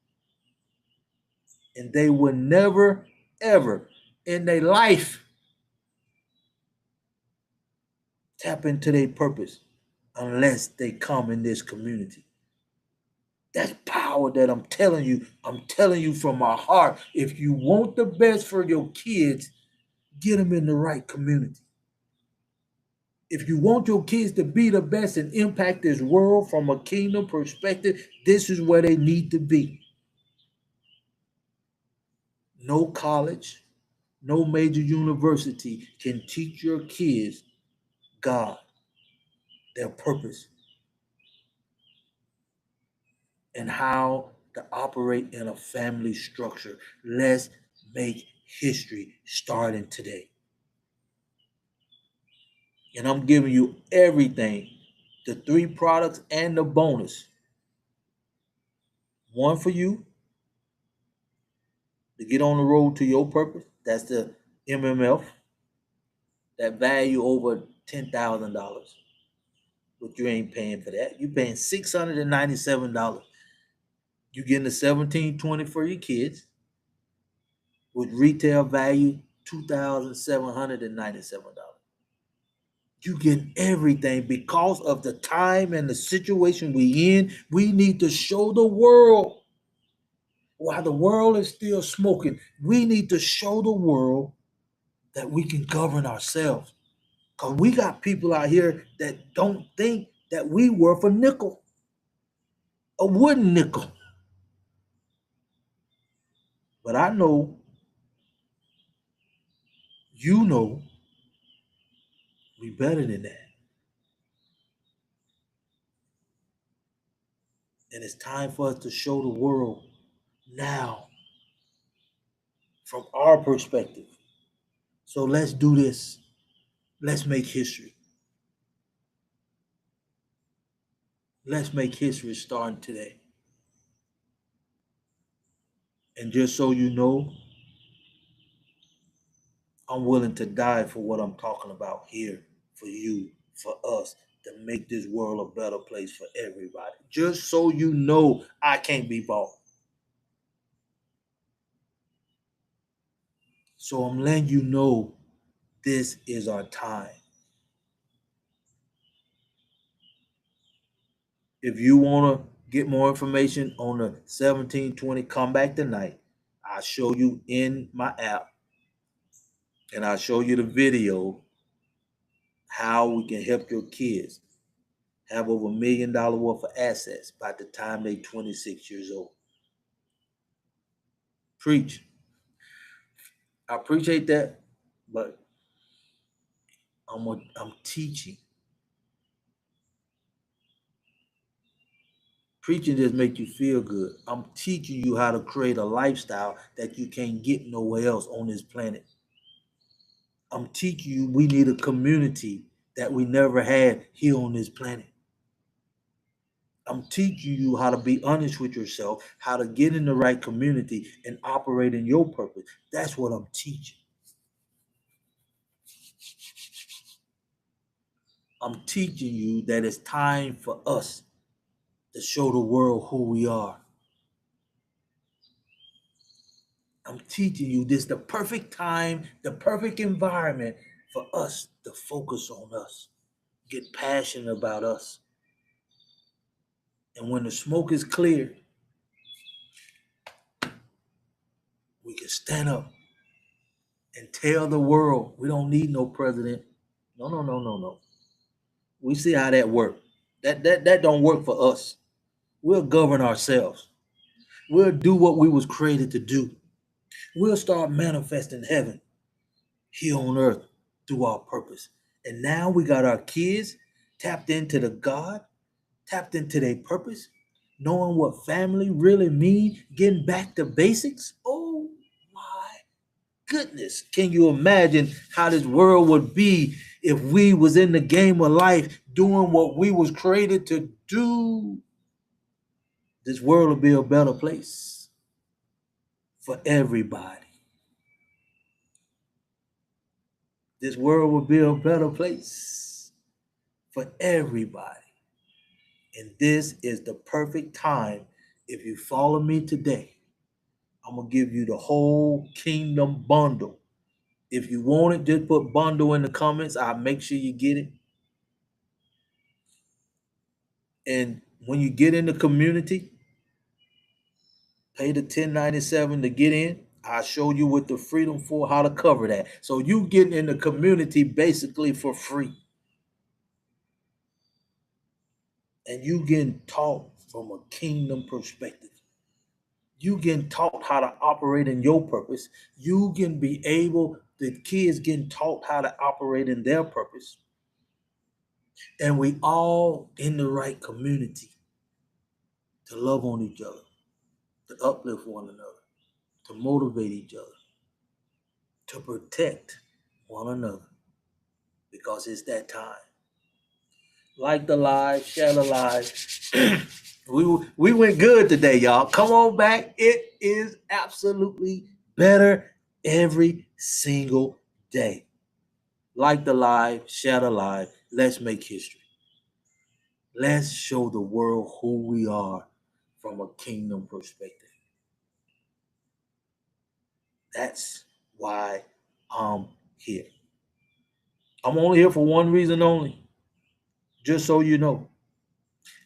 And they will never, ever in their life tap into their purpose unless they come in this community. That's power that I'm telling you. I'm telling you from my heart. If you want the best for your kids, get them in the right community. If you want your kids to be the best and impact this world from a kingdom perspective, this is where they need to be. No college, no major university can teach your kids God, their purpose, and how to operate in a family structure. Let's make history starting today. And I'm giving you everything, the 3 products and the bonus. One for you to get on the road to your purpose. That's the MMF, that value over $10,000. But you ain't paying for that. You're paying $697. You're getting the 1720 for your kids with retail value $2,797. You getting everything because of the time and the situation we in. We need to show the world while the world is still smoking. We need to show the world that we can govern ourselves. Because we got people out here that don't think that we worth a nickel, a wooden nickel. But I know, you know, we better than that. And it's time for us to show the world now from our perspective. So let's do this. Let's make history. Let's make history starting today. And just so you know, I'm willing to die for what I'm talking about here, for you, for us, to make this world a better place for everybody. Just so you know, I can't be bought. So I'm letting you know this is our time. If you want to get more information on the 1720, come back tonight. I'll show you in my app and I'll show you the video how we can help your kids have over $1 million worth of assets by the time they're 26 years old. Preach. I appreciate that, but I'm teaching. Preaching just make you feel good. I'm teaching you how to create a lifestyle that you can't get nowhere else on this planet. I'm teaching you we need a community that we never had here on this planet. I'm teaching you how to be honest with yourself, how to get in the right community and operate in your purpose. That's what I'm teaching. I'm teaching you that it's time for us to show the world who we are. I'm teaching you this the perfect time, the perfect environment for us to focus on us, get passionate about us. And when the smoke is clear, we can stand up and tell the world we don't need no president. No, no, no, no, no. We see how that works. That don't work for us. We'll govern ourselves. We'll do what we was created to do. We'll start manifesting heaven here on earth through our purpose. And now we got our kids tapped into the God, tapped into their purpose, knowing what family really mean, getting back to basics. Oh my goodness. Can you imagine how this world would be if we was in the game of life doing what we was created to do? This world will be a better place for everybody. This world will be a better place for everybody. And this is the perfect time. If you follow me today, I'm going to give you the whole kingdom bundle. If you want it, just put bundle in the comments. I'll make sure you get it. And when you get in the community, pay the $10.97 to get in. I'll show you with the Freedom for how to cover that. So you getting in the community basically for free. And you getting taught from a kingdom perspective. You getting taught how to operate in your purpose. You can be able, the kids getting taught how to operate in their purpose. And we all in the right community to love on each other, to uplift one another, to motivate each other, to protect one another, because it's that time. Like the live, share the live. we went good today, y'all. Come on back. It is absolutely better every single day. Like the live, share the live. Let's make history. Let's show the world who we are from a kingdom perspective. That's why I'm here. I'm only here for one reason only. Just so you know.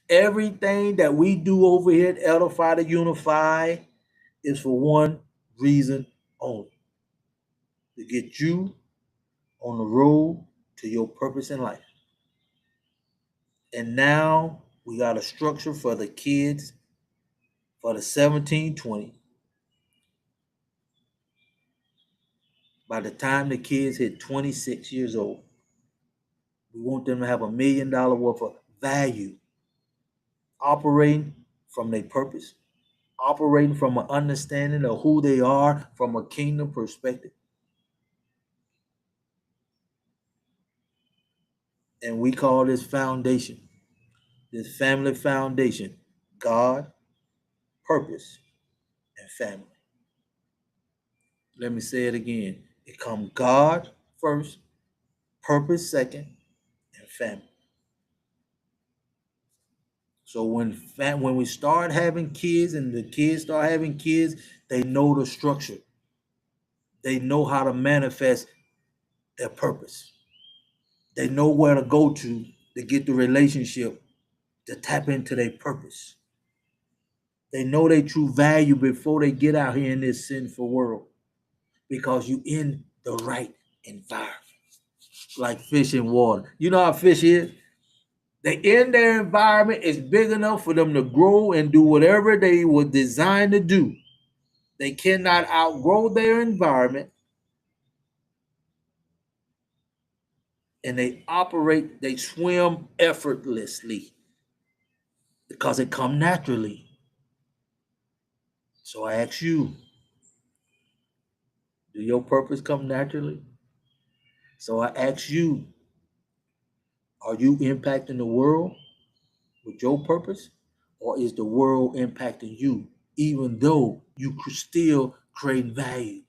Everything that we do over here at Edify to Unify is for one reason only. To get you on the road to your purpose in life. And now we got a structure for the kids for the 17-20. By the time the kids hit 26 years old, we want them to have $1 million worth of value, operating from their purpose, operating from an understanding of who they are from a kingdom perspective. And we call this foundation, this family foundation, God, purpose, and family. Let me say it again. It comes God first, purpose second, and family. So when we start having kids and the kids start having kids, they know the structure. They know how to manifest their purpose. They know where to go to get the relationship to tap into their purpose. They know their true value before they get out here in this sinful world, because you in the right environment. Like fish in water. You know how fish is? They in their environment is big enough for them to grow and do whatever they were designed to do. They cannot outgrow their environment, and they swim effortlessly because it come naturally. So I ask you, do your purpose come naturally? So I ask you, are you impacting the world with your purpose, or is the world impacting you, even though you still create value?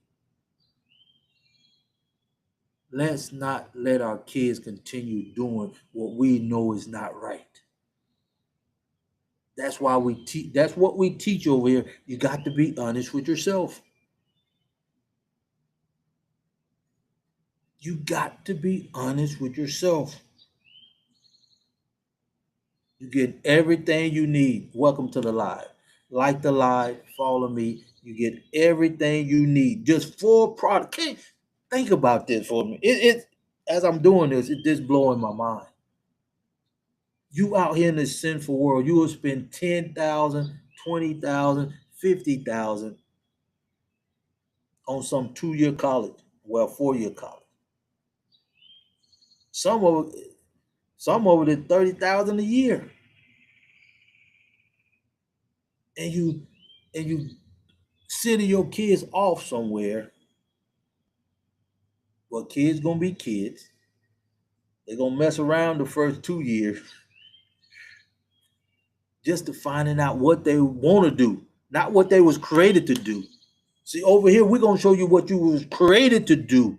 Let's not let our kids continue doing what we know is not right. That's why we teach. That's what we teach over here. You got to be honest with yourself. You got to be honest with yourself. You get everything you need. Welcome to the live. Like the live, follow me. You get everything you need. Just full product. Can't think about this for me. It as I'm doing this, it's just blowing my mind. You out here in this sinful world, you will spend 10,000, 20,000, 50,000 on some 2-year college, well, 4-year college. Some of it is 30,000 a year, and you sending your kids off somewhere. Well, kids gonna be kids. They're gonna mess around the first 2 years just to finding out what they want to do, not what they was created to do. See, over here we're gonna show you what you was created to do.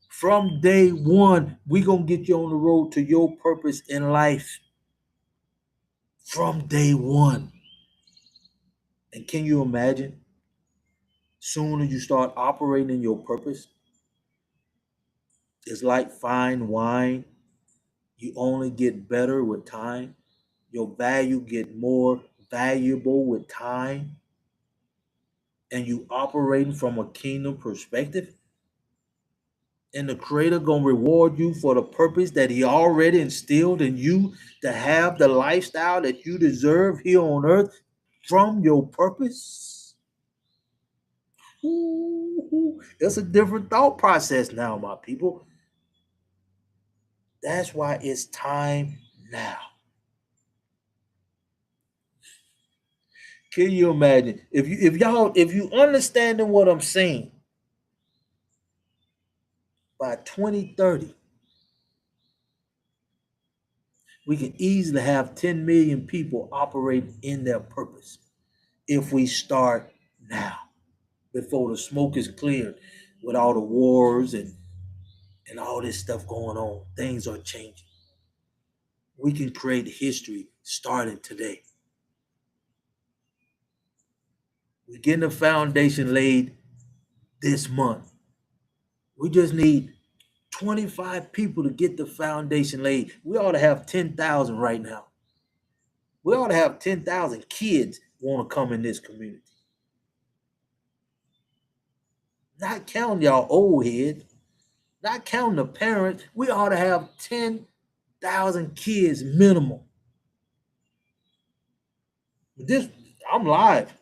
From day one, we gonna get you on the road to your purpose in life. From day one. And can you imagine? Soon as you start operating in your purpose, it's like fine wine. You only get better with time. Your value get more valuable with time. And you operating from a kingdom perspective. And the creator gonna reward you for the purpose that he already instilled in you to have the lifestyle that you deserve here on earth from your purpose. Ooh, it's a different thought process now, my people. That's why it's time now. Can you imagine if you understanding what I'm saying? By 2030, we can easily have 10 million people operating in their purpose if we start now, before the smoke is cleared, with all the wars and all this stuff going on. Things are changing. We can create history starting today. We're getting a foundation laid this month. We just need 25 people to get the foundation laid. We ought to have 10,000 right now. We ought to have 10,000 kids want to come in this community. Not counting y'all old heads, not counting the parents. We ought to have 10,000 kids minimum. This, I'm live.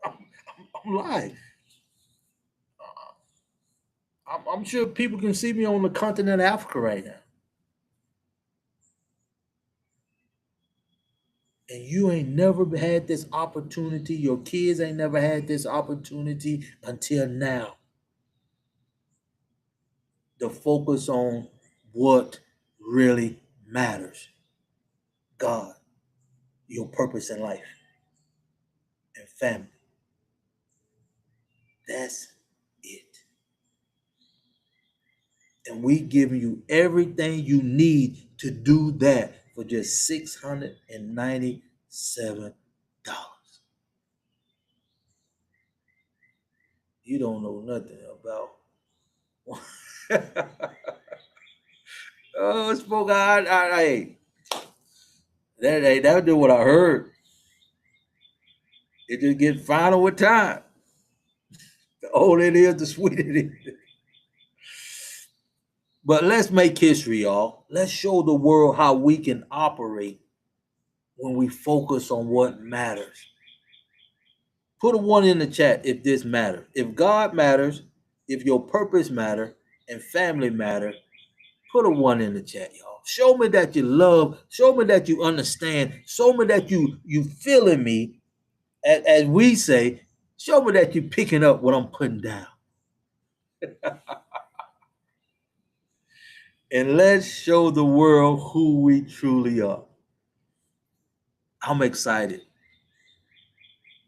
I'm live. I'm sure people can see me on the continent of Africa right now. And you ain't never had this opportunity. Your kids ain't never had this opportunity until now. To focus on what really matters. God, your purpose in life, and family. That's it. And we giving you everything you need to do that for just $697. You don't know nothing about. Oh, spoke that do what I heard. It just gets finer with time. The older it is, the sweeter it is. But let's make history, y'all. Let's show the world how we can operate when we focus on what matters. Put a 1 in the chat if this matters. If God matters, if your purpose matter, and family matter, put a 1 in the chat, y'all. Show me that you love. Show me that you understand. Show me that you feeling me. As we say, show me that you're picking up what I'm putting down. And let's show the world who we truly are. I'm excited.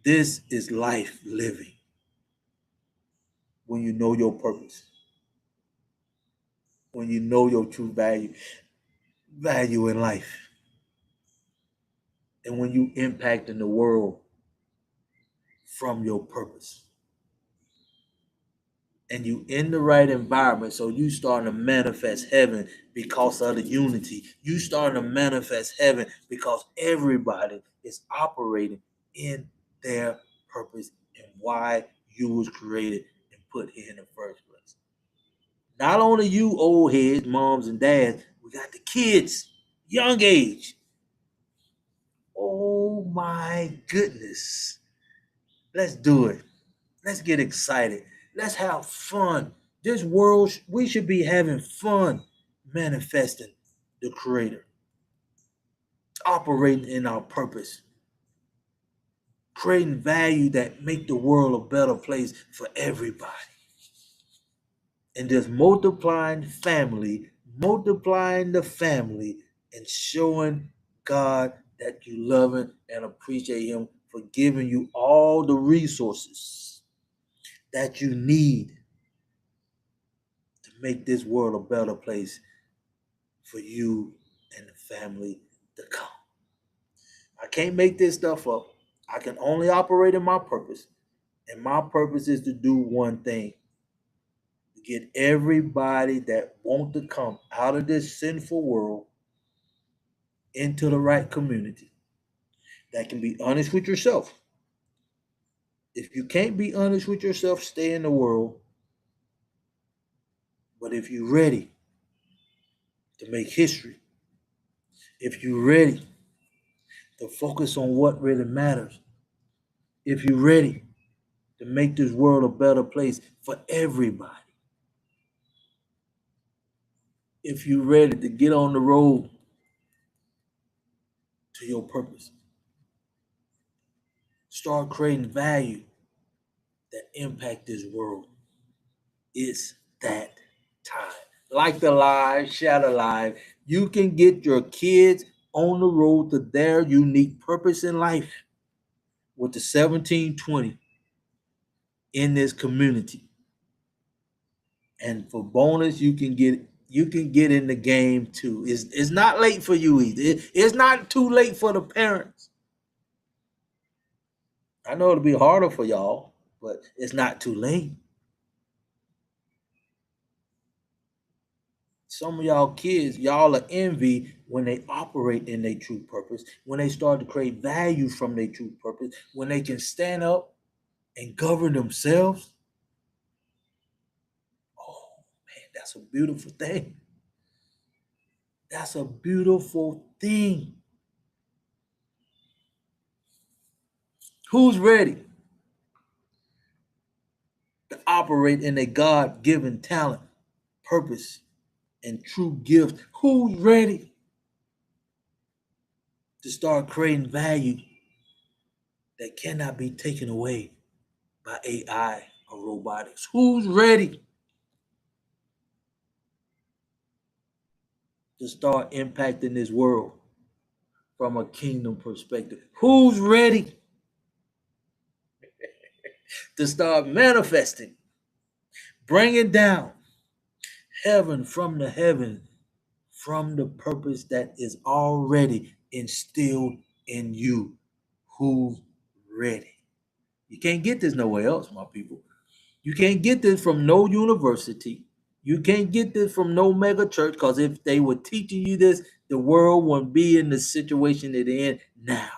This is life living when you know your purpose, when you know your true value in life, and when you impact in the world from your purpose. and you in the right environment, so you starting to manifest heaven because of the unity. You starting to manifest heaven because everybody is operating in their purpose and why you was created and put here in the first place. Not only you old heads, moms and dads, we got the kids, young age. Oh my goodness. Let's do it. Let's get excited. Let's have fun. This world, we should be having fun manifesting the Creator, operating in our purpose, creating value that make the world a better place for everybody. And just multiplying the family, and showing God that you love Him and appreciate Him for giving you all the resources that you need to make this world a better place for you and the family to come. I can't make this stuff up. I can only operate in my purpose. And my purpose is to do one thing: to get everybody that want to come out of this sinful world into the right community that can be honest with yourself. If you can't be honest with yourself, stay in the world. But if you're ready to make history, if you're ready to focus on what really matters, if you're ready to make this world a better place for everybody, if you're ready to get on the road to your purpose, start creating value that impact this world, it's that time. Like the live, share the live. You can get your kids on the road to their unique purpose in life with the 1720 in this community. And for bonus, you can get in the game too. It's not late for you either. It's not too late for the parents. I know it'll be harder for y'all, but it's not too late. Some of y'all kids, y'all are envy when they operate in their true purpose, when they start to create value from their true purpose, when they can stand up and govern themselves. Oh man, that's a beautiful thing. That's a beautiful thing. Who's ready to operate in a God-given talent, purpose, and true gift? Who's ready to start creating value that cannot be taken away by AI or robotics? Who's ready to start impacting this world from a kingdom perspective? Who's ready to start manifesting, bringing down heaven from the heaven, from the purpose that is already instilled in you? Who's ready? You can't get this nowhere else, my people. You can't get this from no university. You can't get this from no mega church, because if they were teaching you this, the world wouldn't be in the situation it's in now.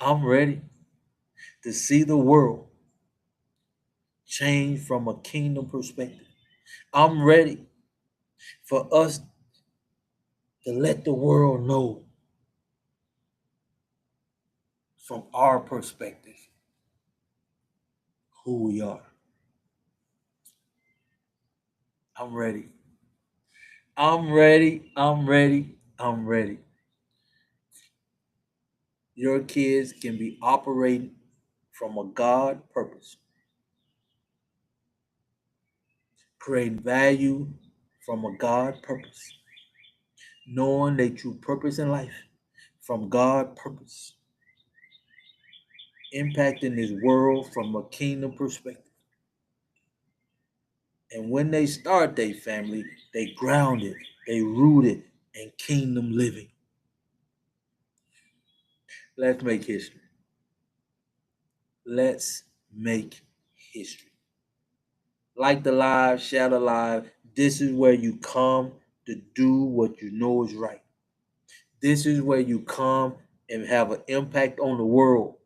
I'm ready to see the world change from a kingdom perspective. I'm ready for us to let the world know from our perspective who we are. I'm ready. I'm ready. I'm ready. I'm ready. Your kids can be operating from a God purpose, creating value from a God purpose, knowing their true purpose in life from God purpose, impacting this world from a kingdom perspective. And when they start their family, they grounded, they rooted in kingdom living. Let's make history. Let's make history. Like the live, share the live. This is where you come to do what you know is right. This is where you come and have an impact on the world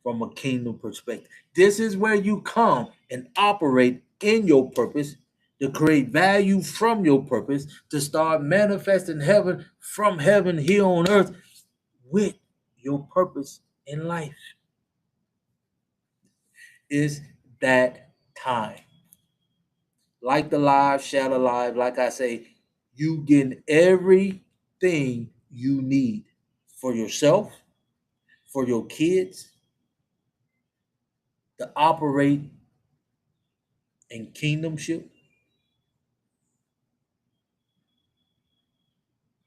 from a kingdom perspective. This is where you come and operate in your purpose to create value from your purpose to start manifesting heaven from heaven here on earth with your purpose in life. It's that time. Like the live, share the live. Like I say, you getting everything you need for yourself, for your kids, to operate in kingdomship,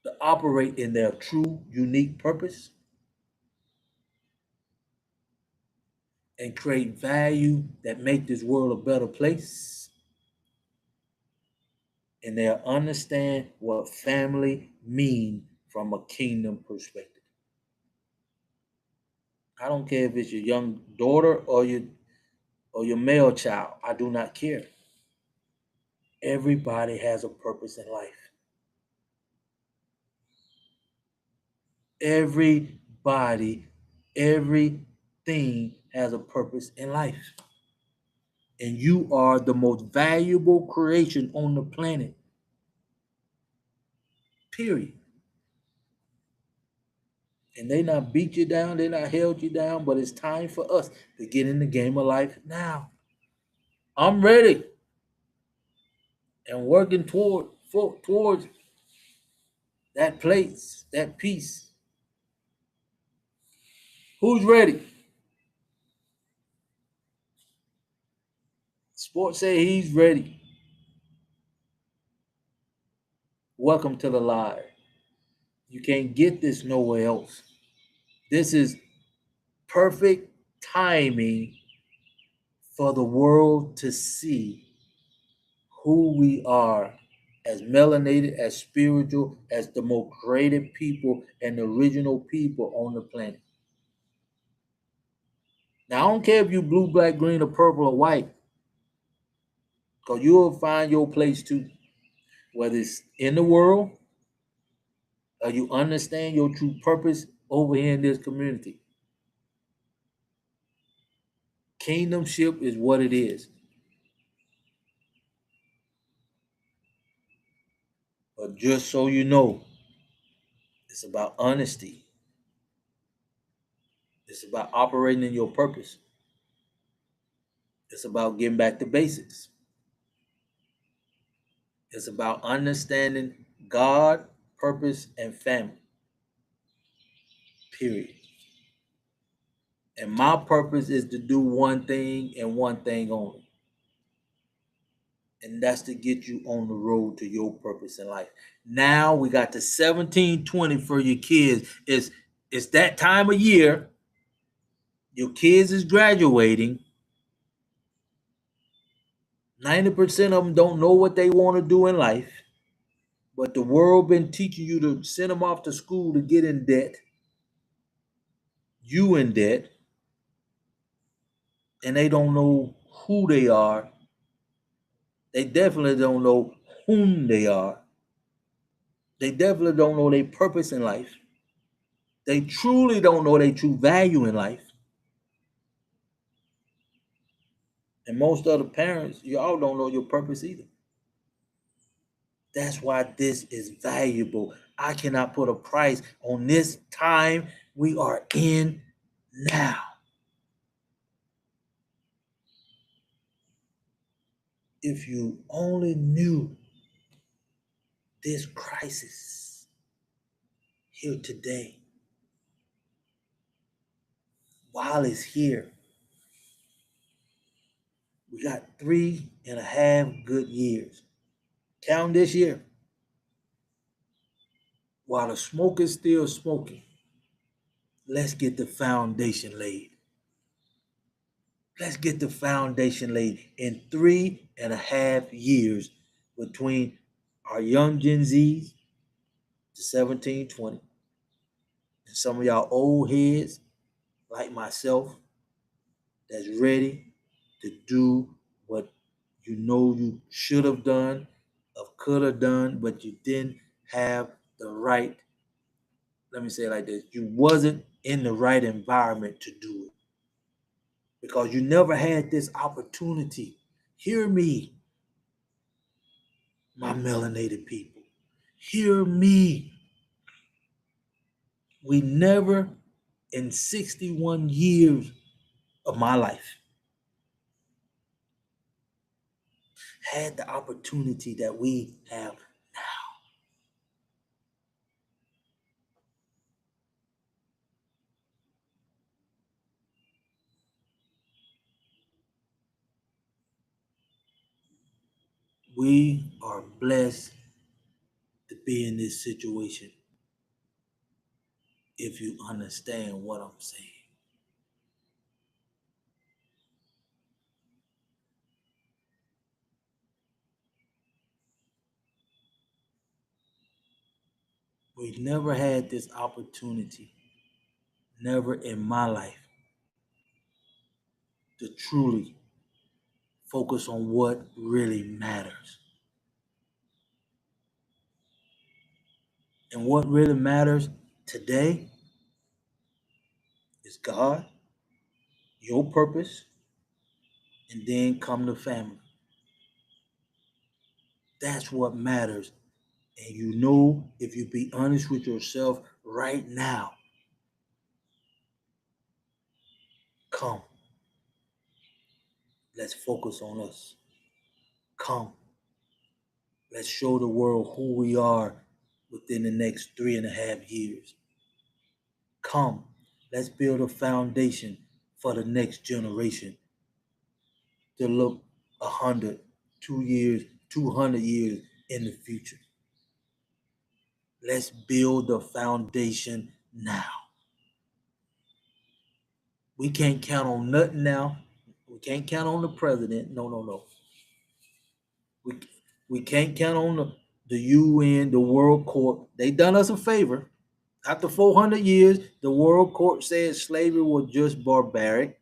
to operate in their true, unique purpose, and create value that make this world a better place. And they'll understand what family mean from a kingdom perspective. I don't care if it's your young daughter or your male child. I do not care. Everybody has a purpose in life. Everybody, everything has a purpose in life. And you are the most valuable creation on the planet. Period. And they not beat you down, they not held you down, but it's time for us to get in the game of life now. I'm ready and working towards that place, that peace. Who's ready? Sports say he's ready. Welcome to the live. You can't get this nowhere else. This is perfect timing for the world to see who we are as melanated, as spiritual, as the most creative people and the original people on the planet. Now, I don't care if you blue, black, green, or purple, or white, because you'll find your place too. Whether it's in the world or you understand your true purpose over here in this community. Kingdomship is what it is. But just so you know, it's about honesty. It's about operating in your purpose. It's about getting back to basics. It's about understanding God, purpose, and family. Period. And my purpose is to do one thing and one thing only. And that's to get you on the road to your purpose in life. Now we got the 1720 for your kids. It's that time of year. Your kids is graduating. 90% of them don't know what they want to do in life. But the world been teaching you to send them off to school to get in debt. You in debt. And they don't know who they are. They definitely don't know whom they are. They definitely don't know their purpose in life. They truly don't know their true value in life. And most other parents, y'all don't know your purpose either. That's why this is valuable. I cannot put a price on this time we are in now. If you only knew this crisis here today, while it's here, we got 3.5 good years. Count this year. While the smoke is still smoking, let's get the foundation laid. Let's get the foundation laid in 3.5 years between our young Gen Zs, the 1720, and some of y'all old heads like myself that's ready to do what you know you should have done or could have done, but you didn't have the right, let me say it like this, you wasn't in the right environment to do it because you never had this opportunity. Hear me, my melanated people. Hear me. We never in 61 years of my life had the opportunity that we have now. We are blessed to be in this situation if you understand what I'm saying. We never had this opportunity, never in my life, to truly focus on what really matters. And what really matters today is God, your purpose, and then come to family. That's what matters. And you know, if you be honest with yourself right now, come, let's focus on us. Come, let's show the world who we are within the next 3.5 years. Come, let's build a foundation for the next generation to look 100, 2 years, 200 years in the future. Let's build the foundation now. We can't count on nothing now. We can't count on the president. No, no, no. We, we can't count on the UN, the World Court. They done us a favor. After 400 years, the World Court said slavery was just barbaric,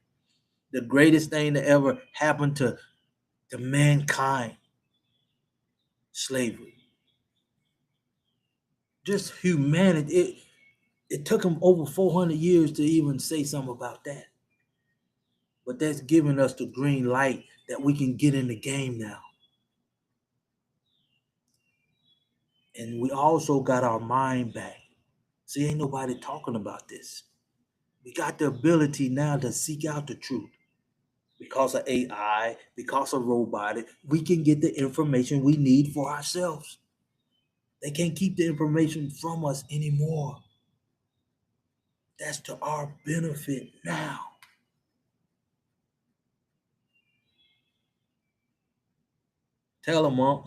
the greatest thing that ever happened to mankind. Slavery, just humanity. It took them over 400 years to even say something about that. But that's giving us the green light that we can get in the game now. And we also got our mind back. See, ain't nobody talking about this. We got the ability now to seek out the truth. Because of AI, because of robotics, we can get the information we need for ourselves. They can't keep the information from us anymore. That's to our benefit now. Tell them, Monk.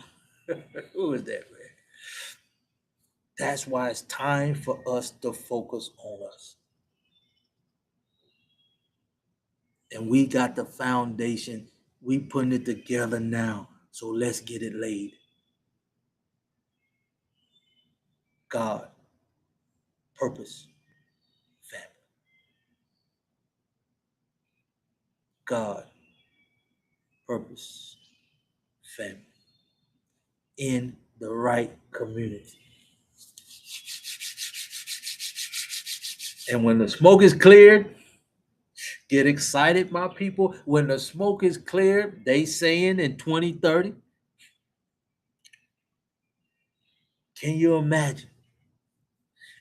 Who is that, man? That's why it's time for us to focus on us. And we got the foundation. We putting it together now. So let's get it laid. God, purpose, family. God, purpose, family. In the right community. And when the smoke is cleared, get excited, my people. When the smoke is cleared, they saying in 2030, can you imagine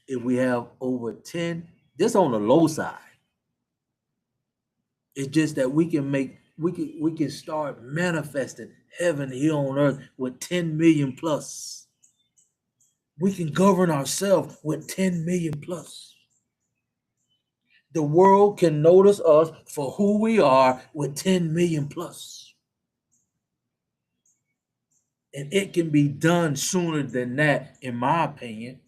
if we have over 10, just on the low side? It's just that we can start manifesting heaven here on earth with 10 million plus. We can govern ourselves with 10 million plus. The world can notice us for who we are with 10 million plus. And it can be done sooner than that, in my opinion.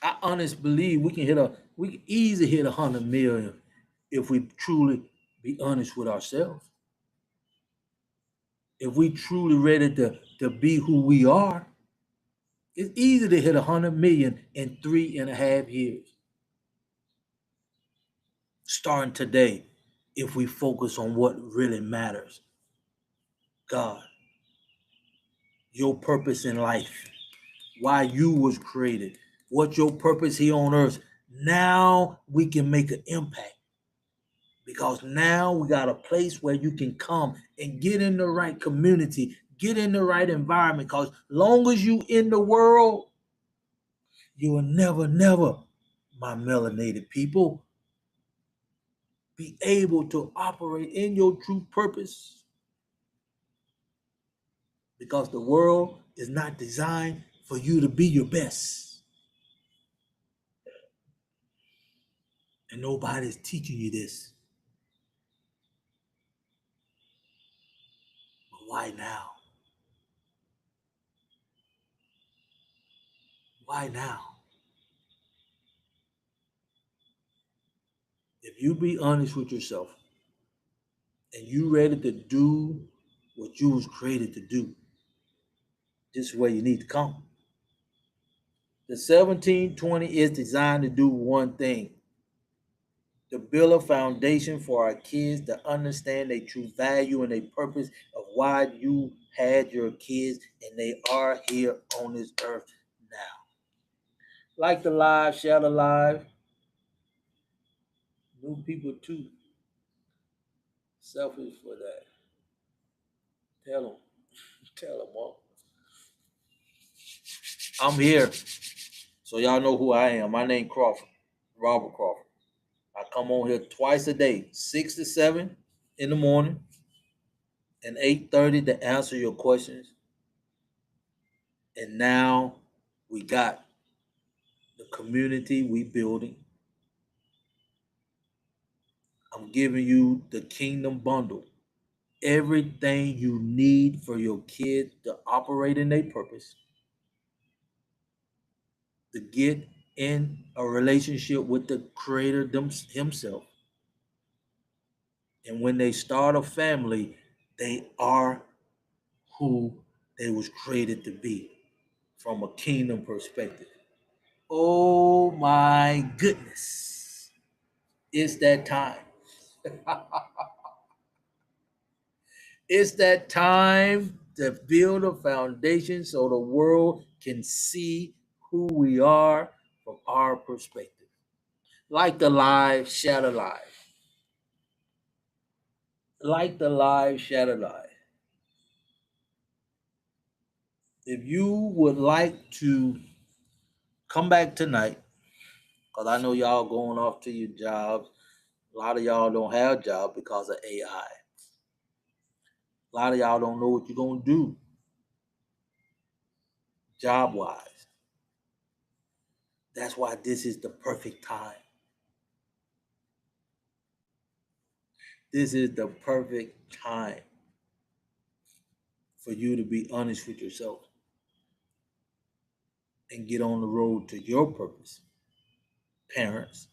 I honestly believe we can easily hit 100 million if we truly be honest with ourselves. If we truly ready to be who we are, It's easy to hit 100 million in 3.5 years. Starting today, if we focus on what really matters. God, your purpose in life, why you was created, what your purpose here on earth. Now we can make an impact because now we got a place where you can come and get in the right community, get in the right environment. Because long as you in the world, you will never, my melanated people, be able to operate in your true purpose because the world is not designed for you to be your best. And nobody's teaching you this. But why now? Why now? If you be honest with yourself and you ready to do what you was created to do, this is where you need to come. The 1720 is designed to do one thing: to build a foundation for our kids to understand their true value and their purpose of why you had your kids and they are here on this earth now. Like the live, share the live. New people too. Selfish for that. Tell them. Tell them all. I'm here. So y'all know who I am. My name Crawford. Robert Crawford. I come on here twice a day, 6 to 7 in the morning and 8:30 to answer your questions. And now we got the community we building. I'm giving you the kingdom bundle. Everything you need for your kids to operate in their purpose, to get in a relationship with the creator himself. And when they start a family, they are who they was created to be from a kingdom perspective. Oh my goodness. It's that time. It's that time to build a foundation so the world can see who we are from our perspective. Like the live, share the live. Like the live, share the live. If you would like to come back tonight, because I know y'all going off to your jobs. A lot of y'all don't have jobs because of AI. A lot of y'all don't know what you're going to do job wise. That's why this is the perfect time. This is the perfect time for you to be honest with yourself and get on the road to your purpose, parents.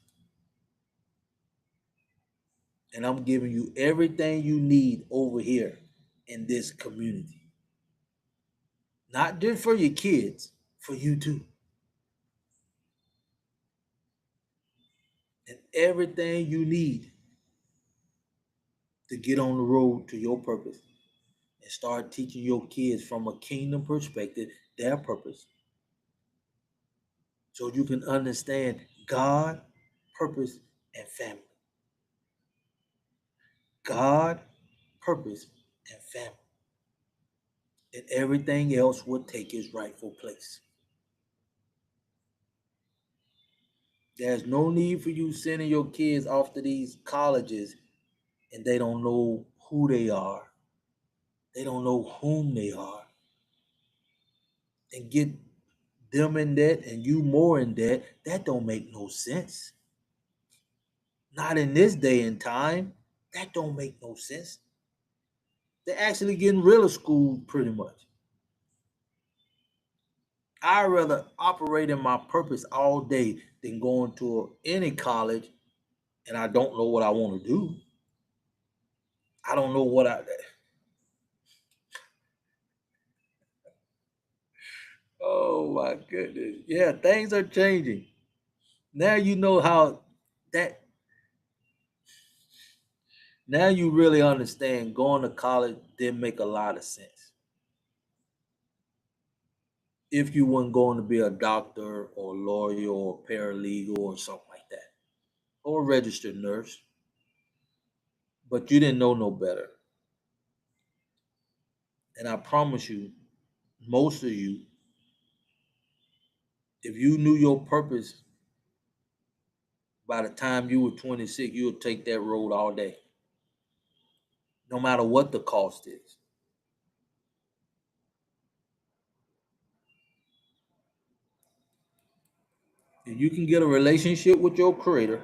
And I'm giving you everything you need over here in this community. Not just for your kids, for you too. And everything you need to get on the road to your purpose and start teaching your kids from a kingdom perspective their purpose so you can understand God, purpose, and family. God, purpose, and family. And everything else will take its rightful place. There's no need for you sending your kids off to these colleges and they don't know who they are. They don't know whom they are. And get them in debt and you more in debt. That don't make no sense. Not in this day and time. That don't make no sense. They're actually getting rid of school pretty much. I'd rather operate in my purpose all day than going to any college and I don't know what I want to do. I don't know what I. Oh my goodness. Yeah, things are changing. Now you know how that now you really understand going to college didn't make a lot of sense. If you weren't going to be a doctor or lawyer or paralegal or something like that, or a registered nurse, but you didn't know no better. And I promise you, most of you, if you knew your purpose by the time you were 26, you would take that road all day, no matter what the cost is. If you can get a relationship with your creator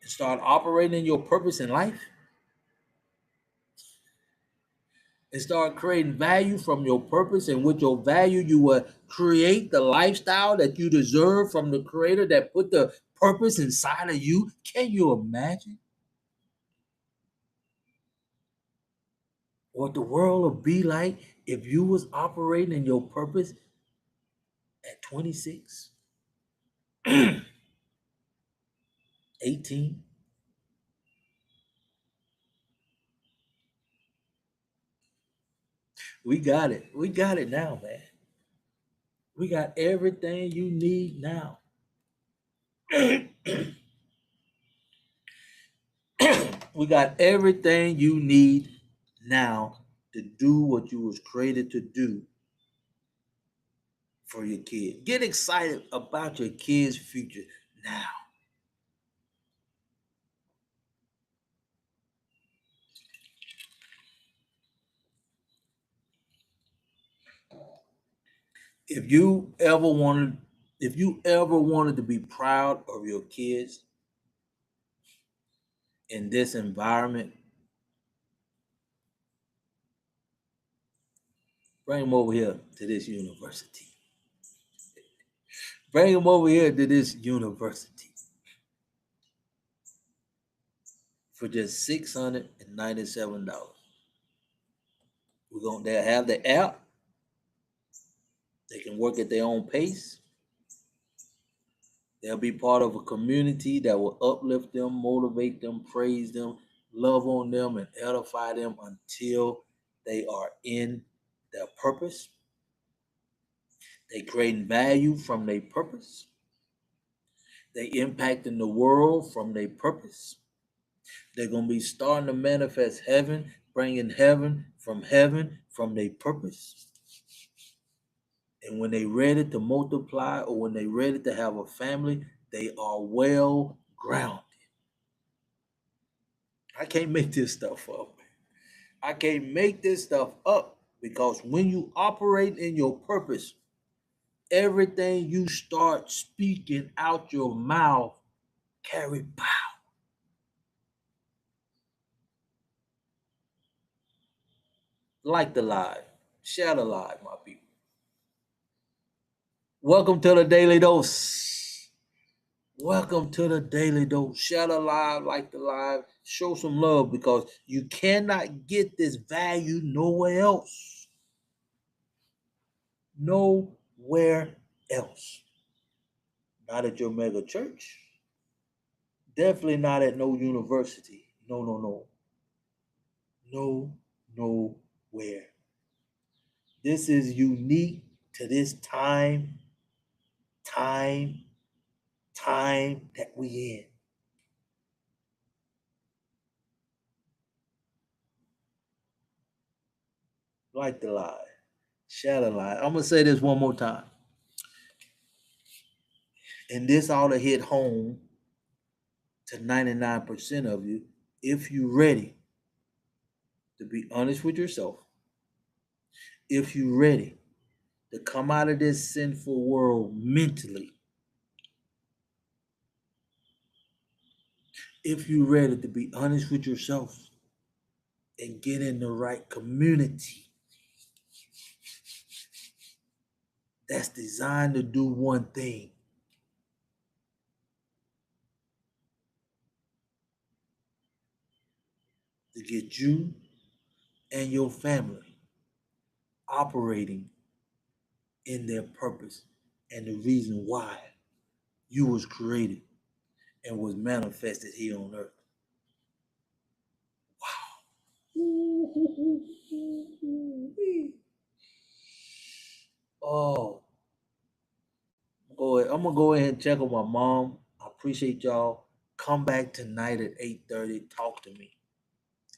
and start operating your purpose in life and start creating value from your purpose, and with your value you will create the lifestyle that you deserve from the creator that put the purpose inside of you. Can you imagine what the world would be like if you was operating in your purpose at 26, 18? We got it now, man. We got everything you need now. We got everything you need now to do what you was created to do for your kid. Get excited about your kid's future now. If you ever wanted, if you ever wanted to be proud of your kids in this environment, bring them over here to this university. Bring them over here to this university for just $697. We're gonna they have the app. They can work at their own pace. They'll be part of a community that will uplift them, motivate them, praise them, love on them, and edify them until they are in their purpose. They creating value from their purpose. They impacting the world from their purpose. They're gonna be starting to manifest heaven, bringing heaven from their purpose. And when they ready to multiply or when they ready to have a family, they are well grounded. I can't make this stuff up. I can't make this stuff up because when you operate in your purpose, everything you start speaking out your mouth carry power. Like the live, share the live, my people. Welcome to the Daily Dose. Welcome to the Daily Dose. Share the live, like the live, show some love because you cannot get this value nowhere else. Nowhere else. Not at your mega church. Definitely not at no university. No, no, no. No, nowhere. This is unique to this time, time that we in. Like the lie. Share the lie. I'm gonna say this one more time. And this ought to hit home to 99% of you if you're ready to be honest with yourself, if you're ready to come out of this sinful world mentally, if you're ready to be honest with yourself and get in the right community that's designed to do one thing, to get you and your family operating in their purpose and the reason why you was created and was manifested here on earth. Wow. Oh, I'm gonna go ahead and check on my mom. I appreciate y'all. Come back tonight at 8:30. Talk to me.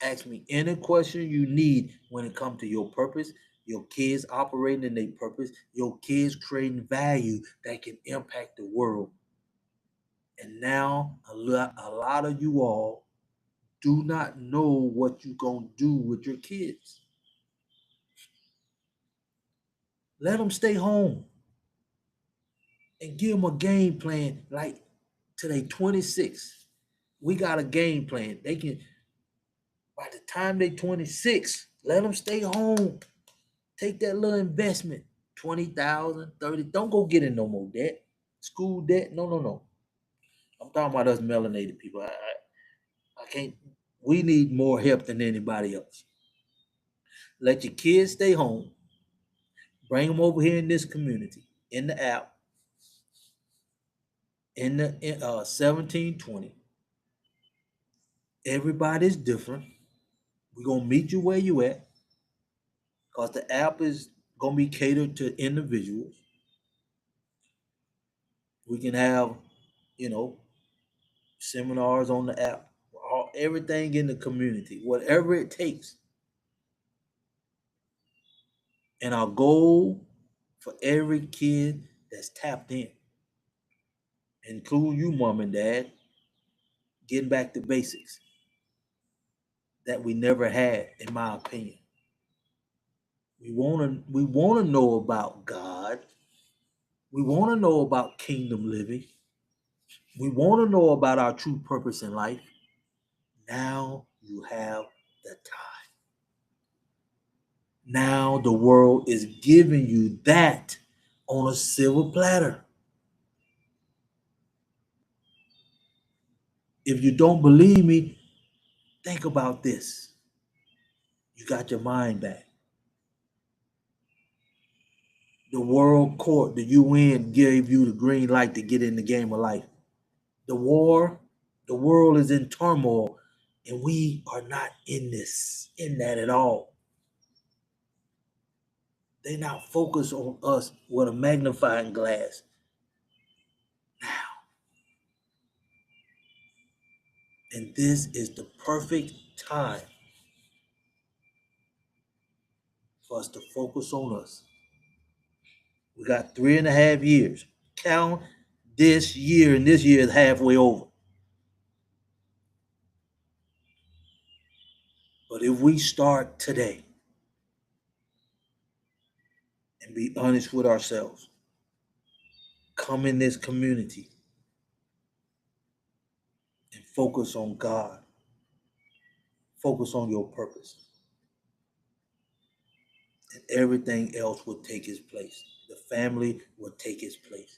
Ask me any question you need when it comes to your purpose, your kids operating in their purpose, your kids creating value that can impact the world. And now a lot of you all do not know what you're gonna do with your kids. Let them stay home and give them a game plan. Like today, 26. We got a game plan. They can, by the time they 26, let them stay home. Take that little investment, 20,000, 30. Don't go get in no more debt. School debt. No, no, no. I'm talking about us melanated people. I can't. We need more help than anybody else. Let your kids stay home. Bring them over here in this community, in the app, in the 1720. Everybody's different. We're gonna meet you where you at, because the app is gonna be catered to individuals. We can have, you know, seminars on the app, everything in the community, whatever it takes. And our goal for every kid that's tapped in, include you, mom and dad, getting back to basics that we never had, in my opinion. We wanna know about God. We wanna know about kingdom living. We wanna know about our true purpose in life. Now you have the time. Now the world is giving you that on a silver platter. If you don't believe me, think about this. You got your mind back. The World Court, the UN, gave you the green light to get in the game of life. The war, the world is in turmoil, and we are not in that at all. They're not focused on us with a magnifying glass. Now, and this is the perfect time for us to focus on us. We got 3.5 years. Count this year, and this year is halfway over. But if we start today and be honest with ourselves, come in this community and focus on God, focus on your purpose, and everything else will take its place. The family will take its place.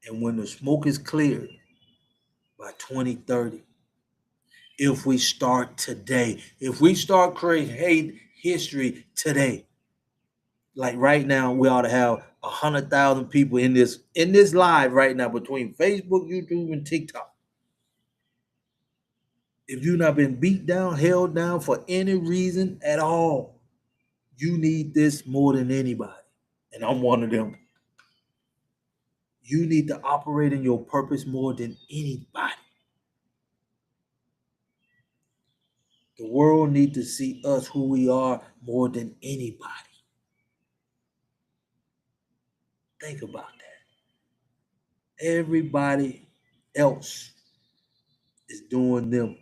And when the smoke is cleared by 2030, if we start today, if we start creating history today, like right now, we ought to have 100,000 people in this live right now between Facebook, YouTube, and TikTok. If you've not been beat down, held down for any reason at all, you need this more than anybody. And I'm one of them. You need to operate in your purpose more than anybody. The world needs to see us who we are more than anybody. Think about that. Everybody else is doing them,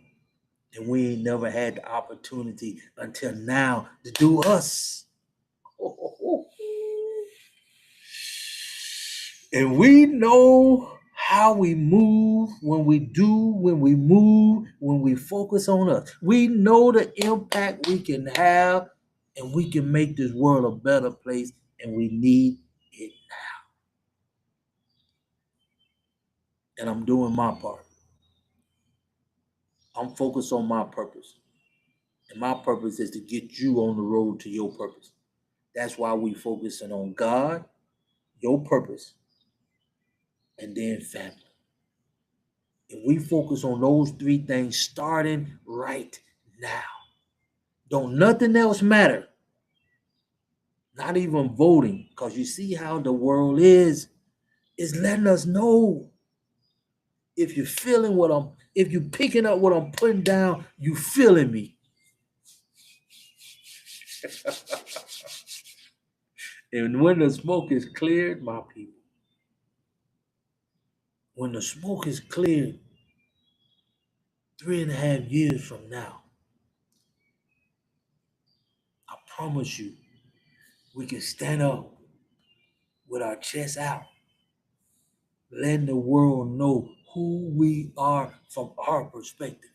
and we ain't never had the opportunity until now to do us. And we know how we move when we move, when we focus on us. We know the impact we can have, and we can make this world a better place, and we need it now. And I'm doing my part. I'm focused on my purpose. And my purpose is to get you on the road to your purpose. That's why we focusing on God, your purpose, and then family. If we focus on those three things starting right now, don't nothing else matter. Not even voting, because you see how the world is letting us know if you're feeling if you're picking up what I'm putting down, you feeling me. And when the smoke is cleared, my people, when the smoke is cleared 3.5 years from now, I promise you, we can stand up with our chest out, letting the world know who we are from our perspective.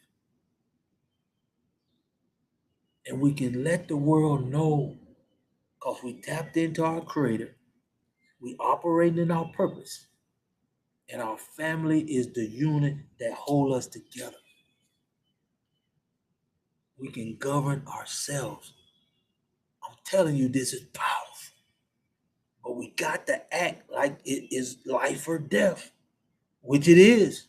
And we can let the world know because we tapped into our creator, we operate in our purpose, and our family is the unit that hold us together. We can govern ourselves. I'm telling you, this is powerful. But we got to act like it is life or death, which it is.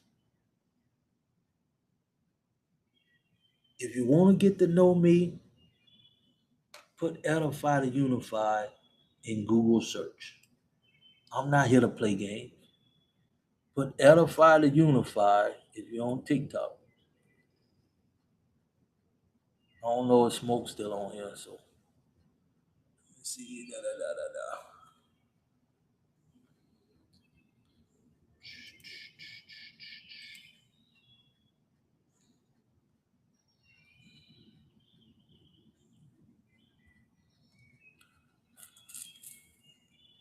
If you want to get to know me, put Edify to Unify in Google search. I'm not here to play games. Put Edify to Unify if you're on TikTok. I don't know if Smoke's still on here, so let's see.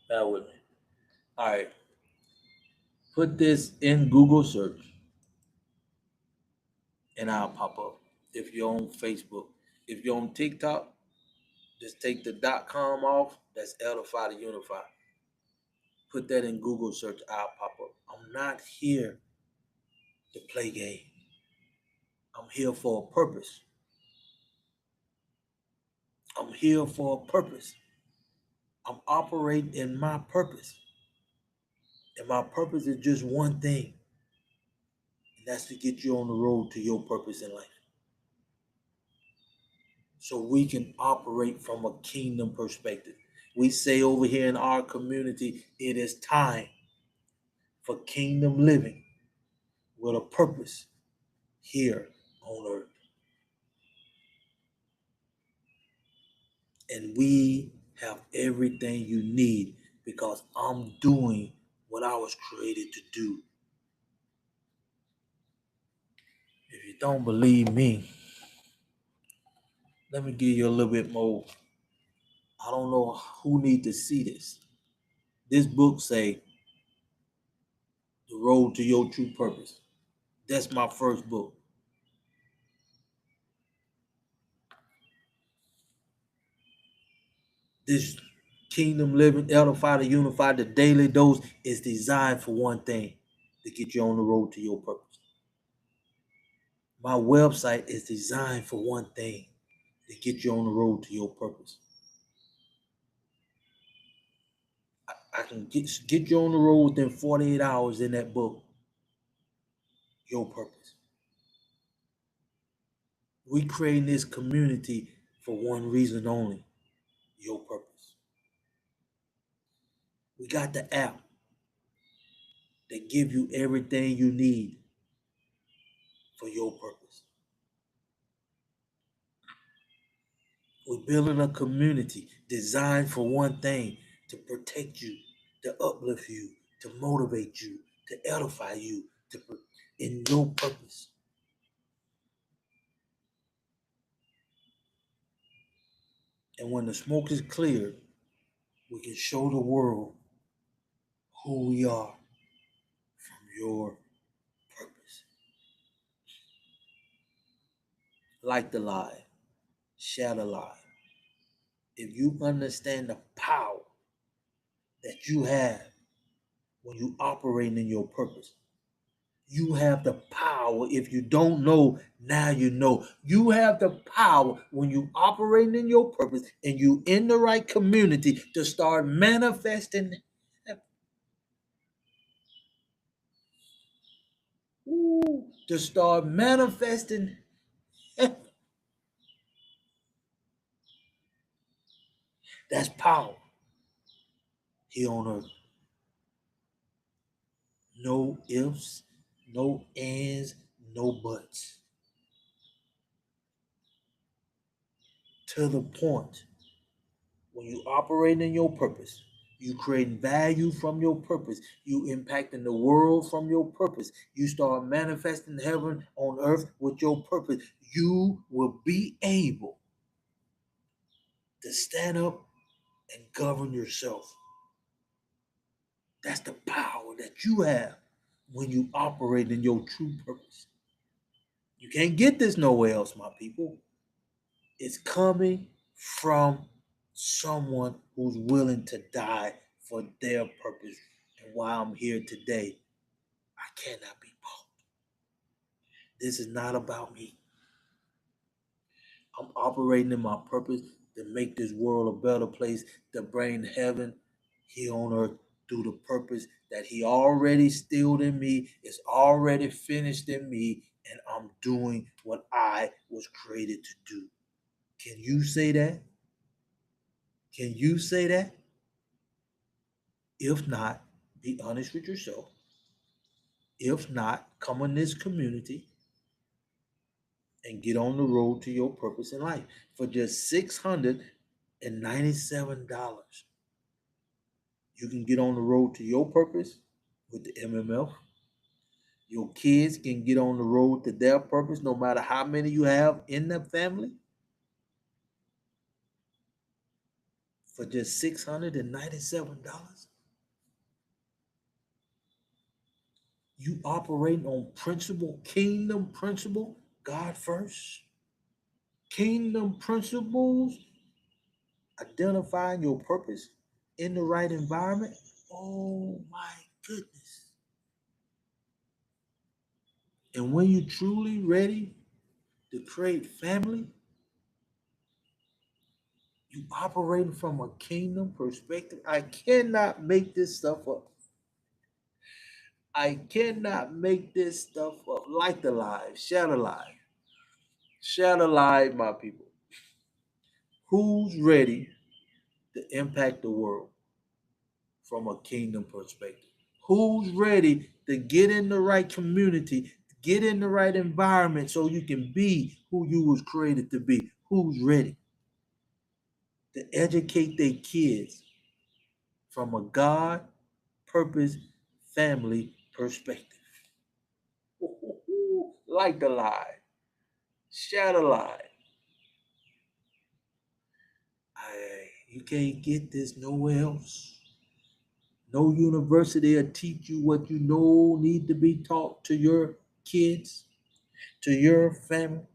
Bear with me. All right. Put this in Google search and I'll pop up. If you're on Facebook, if you're on TikTok, just take the .com off. That's Edify to Unify. Put that in Google search. I'll pop up. I'm not here to play games. I'm here for a purpose. I'm here for a purpose. I'm operating in my purpose. And my purpose is just one thing. And that's to get you on the road to your purpose in life. So we can operate from a kingdom perspective. We say over here in our community, it is time for kingdom living with a purpose here on earth. And we have everything you need because I'm doing what I was created to do. If you don't believe me, let me give you a little bit more. I don't know who need to see this. This book say, The Road to Your True Purpose. That's my first book. This kingdom living, edify to unify, the daily dose is designed for one thing, to get you on the road to your purpose. My website is designed for one thing, to get you on the road to your purpose. I can get you on the road within 48 hours in that book. Your purpose. We creating this community for one reason only, your purpose. We got the app that give you everything you need for your purpose. We're building a community designed for one thing, to protect you, to uplift you, to motivate you, to edify you, in your purpose. And when the smoke is cleared, we can show the world who we are from your purpose. Like the lie, share the lie. If you understand the power that you have when you operate in your purpose, You have the power. If you don't know, now you know. You have the power when you operating in your purpose and you in the right community to start manifesting. To start manifesting. That's power here on earth. No ifs, no ands, no buts. To the point when you operate in your purpose, you creating value from your purpose, you impacting the world from your purpose, you start manifesting heaven on earth with your purpose, you will be able to stand up and govern yourself. That's the power that you have when you operate in your true purpose. You can't get this nowhere else, my people. It's coming from someone who's willing to die for their purpose. And while I'm here today, I cannot be bought. This is not about me. I'm operating in my purpose to make this world a better place, to bring heaven here on earth through the purpose that He already instilled in me, is already finished in me, and I'm doing what I was created to do. Can you say that? Can you say that? If not, be honest with yourself. If not, come in this community and get on the road to your purpose in life for just $697. You can get on the road to your purpose with the MMF. Your kids can get on the road to their purpose no matter how many you have in the family for just $697. You operating on principle, kingdom principle, God first. Kingdom principles, identifying your purpose in the right environment. Oh my goodness. And when you're truly ready to create family, you operating from a kingdom perspective. I cannot make this stuff up. I cannot make this stuff up. Like the live, share the live. Share the live, my people. Who's ready to impact the world from a kingdom perspective? Who's ready to get in the right community, get in the right environment so you can be who you was created to be? Who's ready to educate their kids from a God, purpose, family perspective? Like the lie, share the lie. You can't get this nowhere else. No university will teach you what you know need to be taught to your kids, to your family.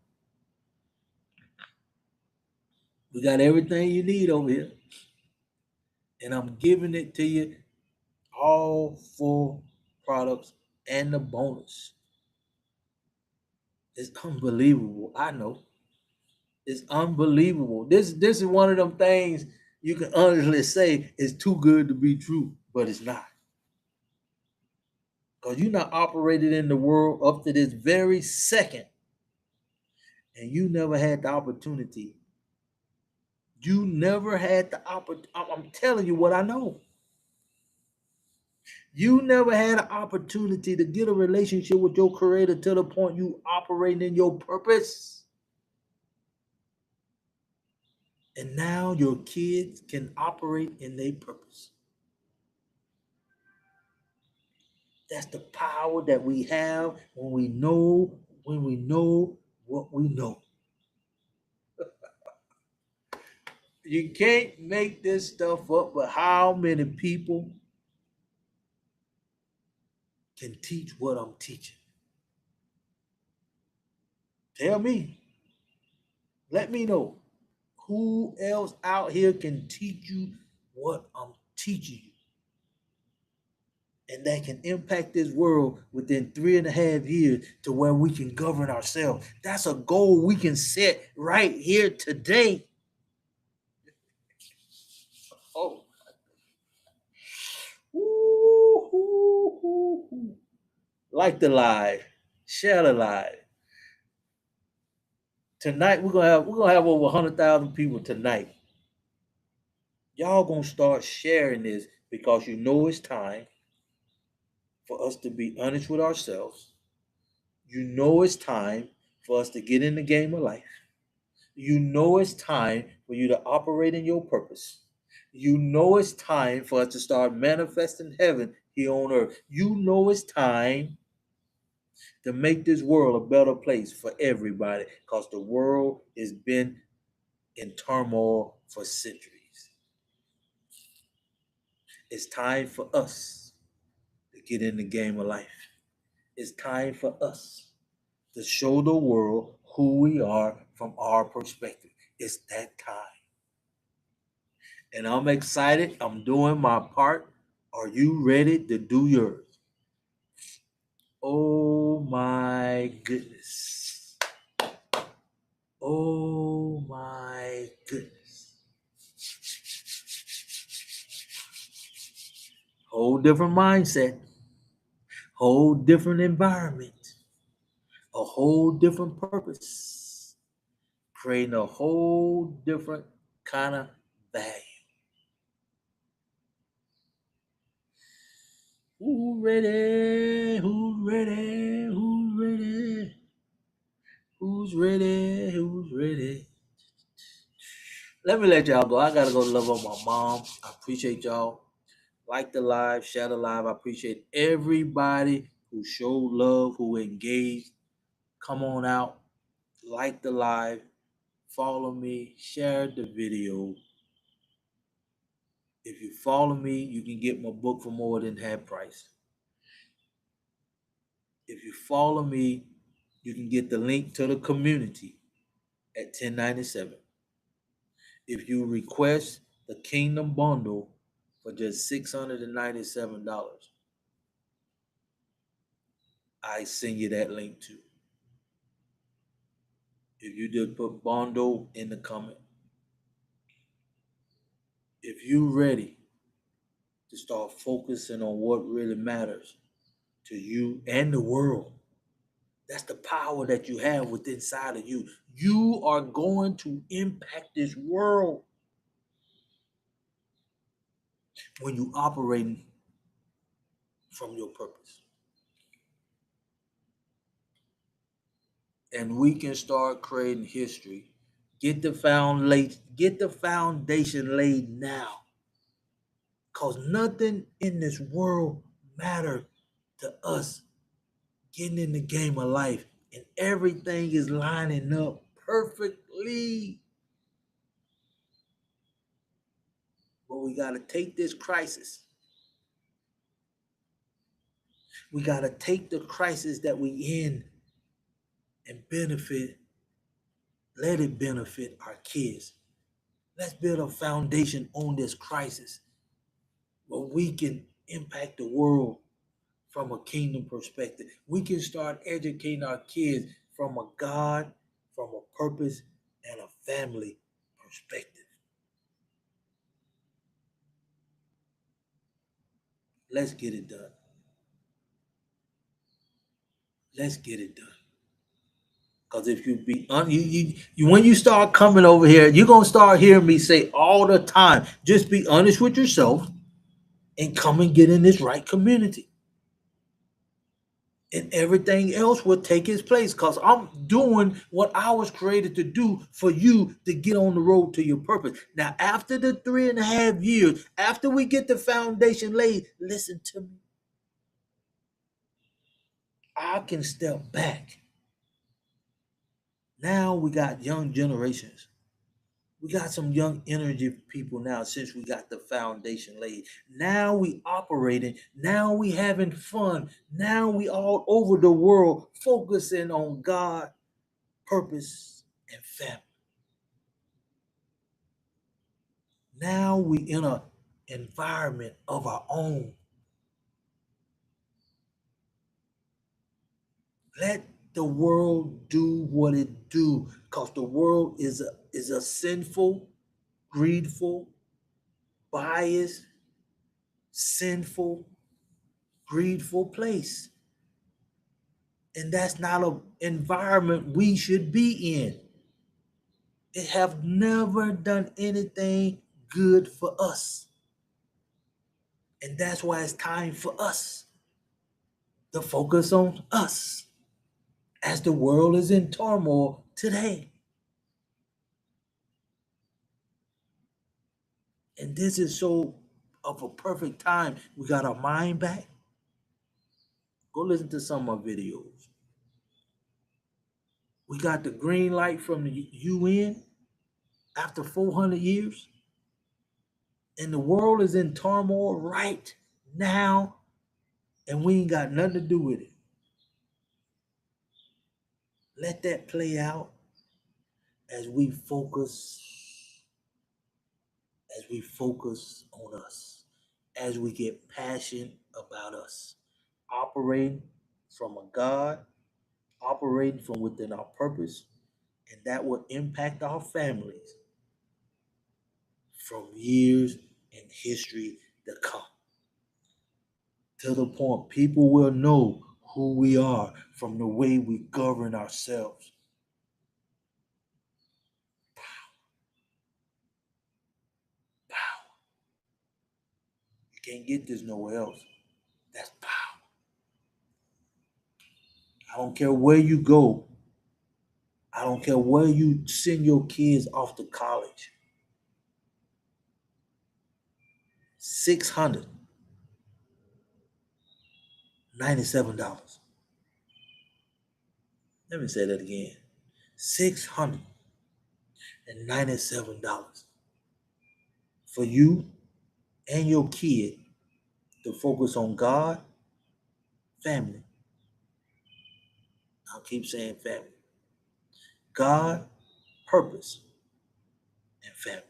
We got everything you need over here. And I'm giving it to you all full products and the bonus. It's unbelievable. I know. It's unbelievable. This is one of them things you can honestly say is too good to be true, but it's not. Because you're not operated in the world up to this very second. And you never had the opportunity. You never had the opportunity. I'm telling you what I know. You never had an opportunity to get a relationship with your creator to the point you operating in your purpose. And now your kids can operate in their purpose. That's the power that we have when we know what we know. You can't make this stuff up, but how many people can teach what I'm teaching? Tell me. Let me know. Who else out here can teach you what I'm teaching you? and that can impact this world within 3.5 years to where we can govern ourselves. That's a goal we can set right here today. Oh, woo, hoo, hoo, hoo. Like the live, share the live. Tonight we're gonna have over 100,000 people tonight. Y'all gonna start sharing this because you know it's time for us to be honest with ourselves. You know it's time for us to get in the game of life. You know it's time for you to operate in your purpose. You know it's time for us to start manifesting heaven here on earth. You know it's time to make this world a better place for everybody because the world has been in turmoil for centuries. It's time for us to get in the game of life. It's time for us to show the world who we are from our perspective. It's that time. And I'm excited. I'm doing my part. Are you ready to do yours? Oh my goodness. Oh my goodness. Whole different mindset, whole different environment, a whole different purpose, creating a whole different kind of value. Who's ready? Who's ready? Who's ready? Who's ready? Who's ready? Let me let y'all go. I gotta go love on my mom. I appreciate y'all. Like the live, share the live. I appreciate everybody who showed love, who engaged. Come on out, like the live, follow me, share the video. If you follow me, you can get my book for more than half price. If you follow me, you can get the link to the community at 1097. If you request the Kingdom Bundle for just $697, I send you that link too. If you just put bundle in the comment, if you ready to start focusing on what really matters to you and the world, that's the power that you have within inside of you. You are going to impact this world when you operating from your purpose. And we can start creating history. Get the foundation laid now. Cause nothing in this world matters to us getting in the game of life. And everything is lining up perfectly. But we gotta take this crisis. We gotta take the crisis that we in and let it benefit our kids. Let's build a foundation on this crisis where we can impact the world from a kingdom perspective. We can start educating our kids from a God, from a purpose, and a family perspective. Let's get it done. Let's get it done. Because if you be when you start coming over here, you're gonna start hearing me say all the time, just be honest with yourself and come and get in this right community. And everything else will take its place because I'm doing what I was created to do for you to get on the road to your purpose. Now, after the 3.5 years, after we get the foundation laid, listen to me. I can step back. Now we got young generations. We got some young energy people now since we got the foundation laid. Now we operating. Now we having fun. Now we all over the world focusing on God, purpose, and family. Now we in a environment of our own. Let the world do what it do, because the world is a sinful, greedful, biased, sinful, greedful place. And that's not an environment we should be in. It have never done anything good for us. And that's why it's time for us to focus on us as the world is in turmoil today. And this is so of a perfect time. We got our mind back. Go listen to some of our videos. We got the green light from the UN after 400 years. And the world is in turmoil right now. And we ain't got nothing to do with it. Let that play out as we focus on us, as we get passionate about us, operating from a God, operating from within our purpose, and that will impact our families from years in history to come. To the point people will know who we are from the way we govern ourselves. Power. You can't get this nowhere else. That's power. I don't care where you go. I don't care where you send your kids off to college. $697. Let me say that again. $697 for you and your kid to focus on God, family. I'll keep saying family. God, purpose, and family.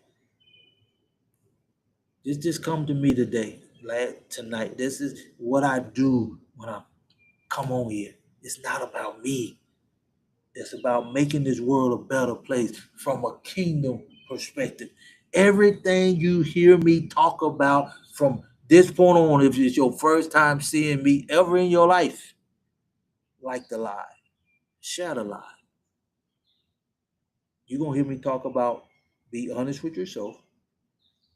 This just come to me today, tonight. This is what I do when I come on here. It's not about me. It's about making this world a better place from a kingdom perspective. Everything you hear me talk about from this point on, if it's your first time seeing me ever in your life, like the lie, share the lie. You're going to hear me talk about be honest with yourself,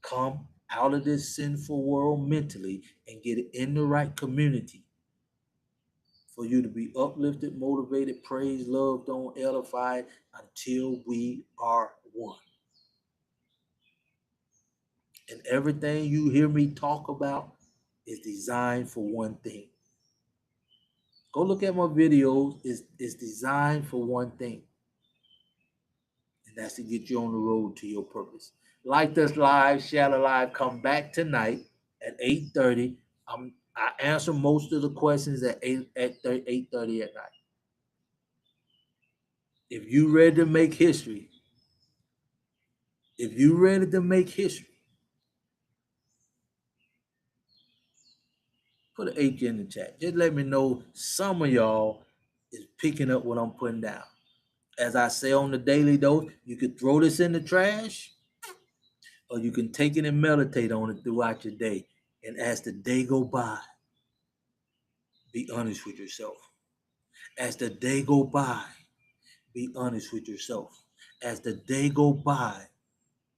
come out of this sinful world mentally, and get in the right community for you to be uplifted, motivated, praised, loved on, edified until we are one. And everything you hear me talk about is designed for one thing. Go look at my videos. It's designed for one thing. And that's to get you on the road to your purpose. Like this live, share the live. Come back tonight at 8:30. I answer most of the questions at 8:30 at night. If you ready to make history, put an H in the chat. Just let me know some of y'all is picking up what I'm putting down. As I say on the daily dose, you could throw this in the trash or you can take it and meditate on it throughout your day. And as the day go by, be honest with yourself. As the day go by, be honest with yourself. As the day go by,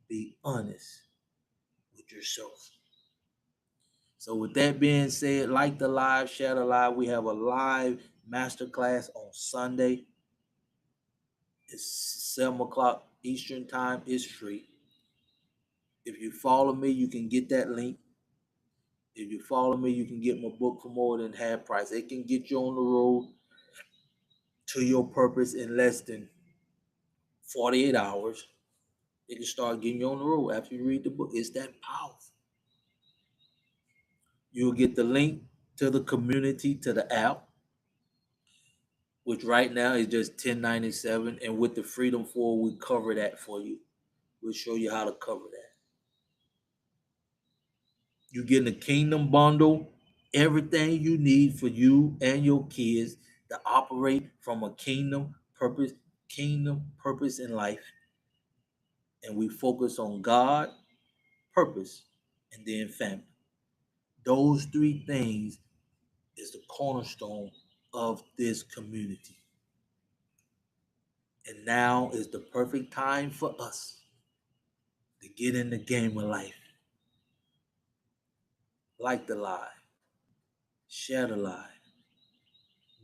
be honest with yourself. So with that being said, like the live, share the live. We have a live masterclass on Sunday. It's 7 o'clock Eastern time. It's free. If you follow me, you can get that link. If you follow me, you can get my book for more than half price. It can get you on the road to your purpose in less than 48 hours. It can start getting you on the road after you read the book. It's that powerful. You'll get the link to the community, to the app, which right now is just $10.97. And with the Freedom 4, we cover that for you. We'll show you how to cover that. You get a kingdom bundle, everything you need for you and your kids that operate from a kingdom purpose in life, and we focus on God, purpose, and then family. Those three things is the cornerstone of this community. And now is the perfect time for us to get in the game of life. Like the lie, share the lie.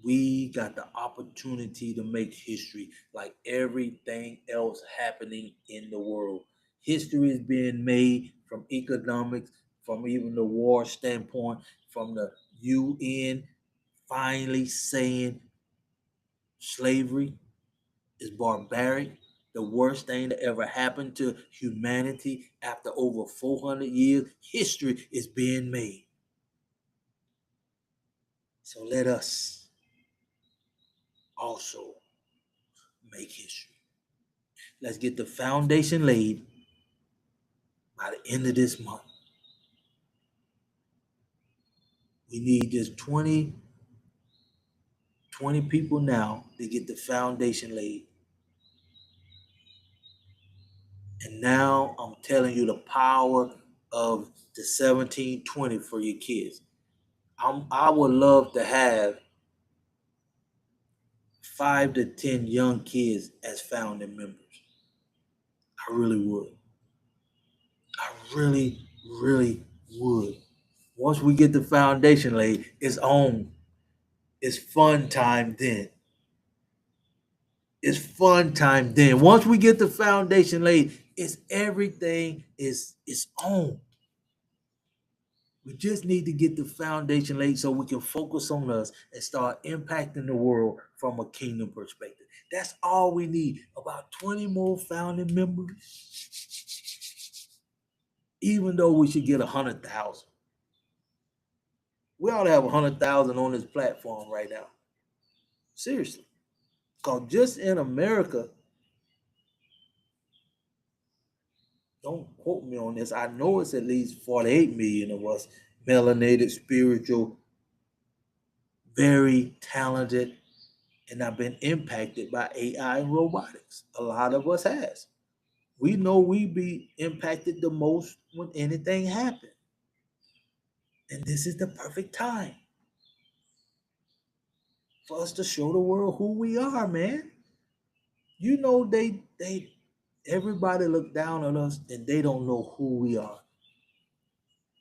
We got the opportunity to make history like everything else happening in the world. History is being made from economics, from even the war standpoint, from the UN finally saying slavery is barbaric, the worst thing that ever happened to humanity after over 400 years. History is being made. So let us also make history. Let's get the foundation laid by the end of this month. We need just 20 people now to get the foundation laid. And now I'm telling you the power of the 1720 for your kids. I would love to have 5 to 10 young kids as founding members. I really would. I really would. Once we get the foundation laid, it's on. It's fun time then. It's fun time then. Once we get the foundation laid, it's everything is on. We just need to get the foundation laid so we can focus on us and start impacting the world from a kingdom perspective. That's all we need. About 20 more founding members. Even though we should get 100,000. We ought to have 100,000 on this platform right now. Seriously. Because just in America, don't quote me on this. I know it's at least 48 million of us melanated, spiritual, very talented, and I've been impacted by AI and robotics. A lot of us has. We know we be impacted the most when anything happens. And this is the perfect time for us to show the world who we are, man. You know they everybody look down on us and they don't know who we are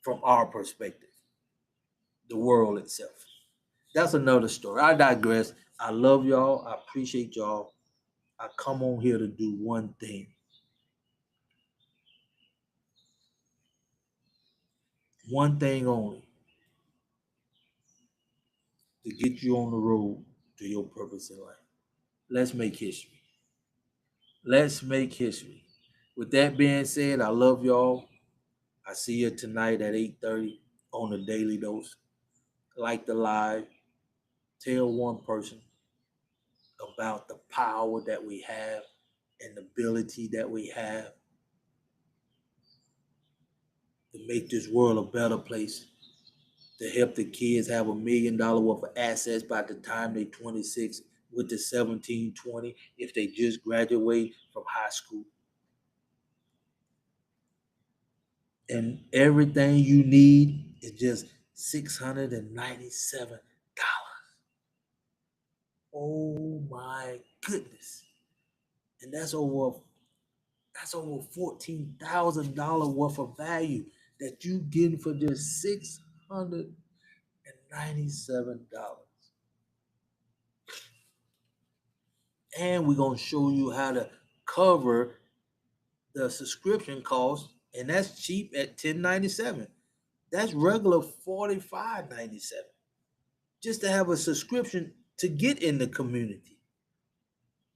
from our perspective, the world itself. That's another story. I digress. I love y'all. I appreciate y'all. I come on here to do one thing. One thing only. To get you on the road to your purpose in life. Let's make history. Let's make history. With that being said, I love y'all. I see you tonight at 8:30 on the Daily Dose. Like the live. Tell one person about the power that we have and the ability that we have to make this world a better place, to help the kids have $1 million worth of assets by the time they 26 with the 1720 if they just graduate from high school. And everything you need is just $697. Oh my goodness. And that's over $14,000 worth of value that you getting for just $697. And we're gonna show you how to cover the subscription cost, and that's cheap at $10.97. That's regular $45.97 just to have a subscription to get in the community.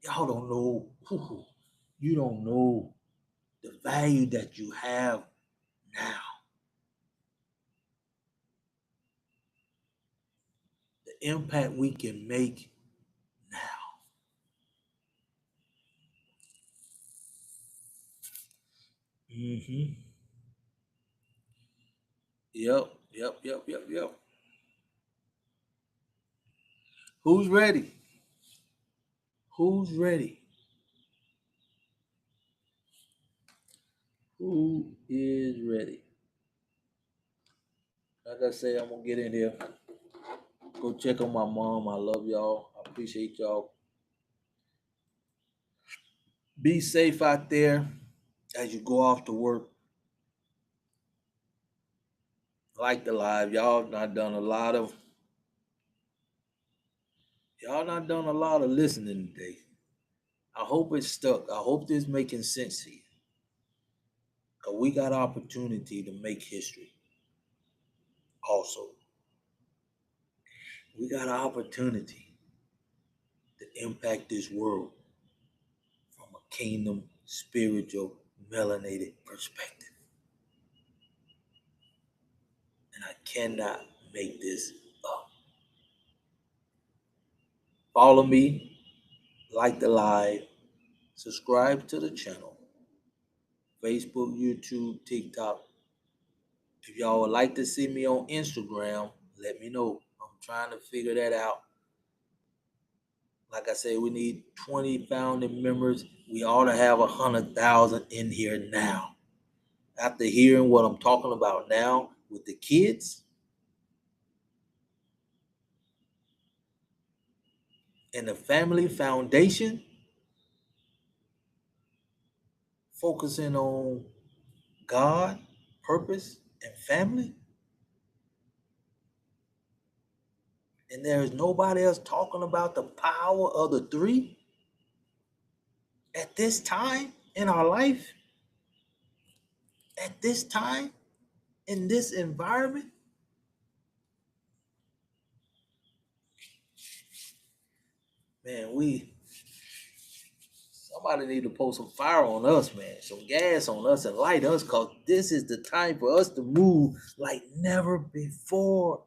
Y'all don't know. You don't know the value that you have now. The impact we can make now. Mm-hmm. Yep. Who's ready? Who's ready? Who is ready? Like I say, I'm gonna get in here. Go check on my mom. I love y'all. I appreciate y'all. Be safe out there as you go off to work. Like the live. Y'all not done a lot of listening today. I hope it's stuck. I hope this making sense to you. Cause we got opportunity to make history. Also, we got an opportunity to impact this world from a kingdom, spiritual, melanated perspective. And I cannot make this up. Follow me, like the live, subscribe to the channel, Facebook, YouTube, TikTok. If y'all would like to see me on Instagram, let me know. I'm trying to figure that out. Like I said, we need 20 founding members. We ought to have 100,000 in here now. After hearing what I'm talking about now with the kids and the family foundation, focusing on God, purpose, and family, and there is nobody else talking about the power of the three at this time in our life, at this time, in this environment, man, somebody need to pour some fire on us, man, some gas on us and light us, because this is the time for us to move like never before.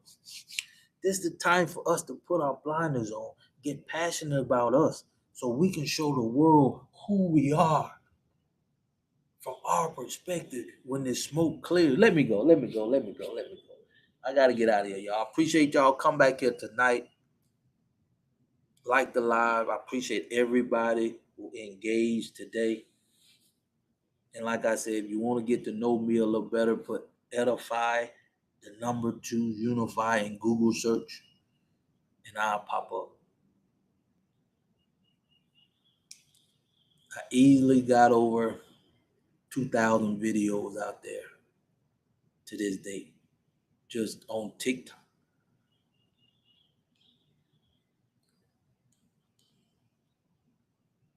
This is the time for us to put our blinders on, get passionate about us, so we can show the world who we are from our perspective when the smoke clears. Let me go. I got to get out of here, y'all. I appreciate y'all. Come back here tonight. Like the live. I appreciate everybody who engaged today. And like I said, if you want to get to know me a little better, put Edify, the number 2, Unify in Google search, and I'll pop up. I easily got over 2,000 videos out there to this day, just on TikTok.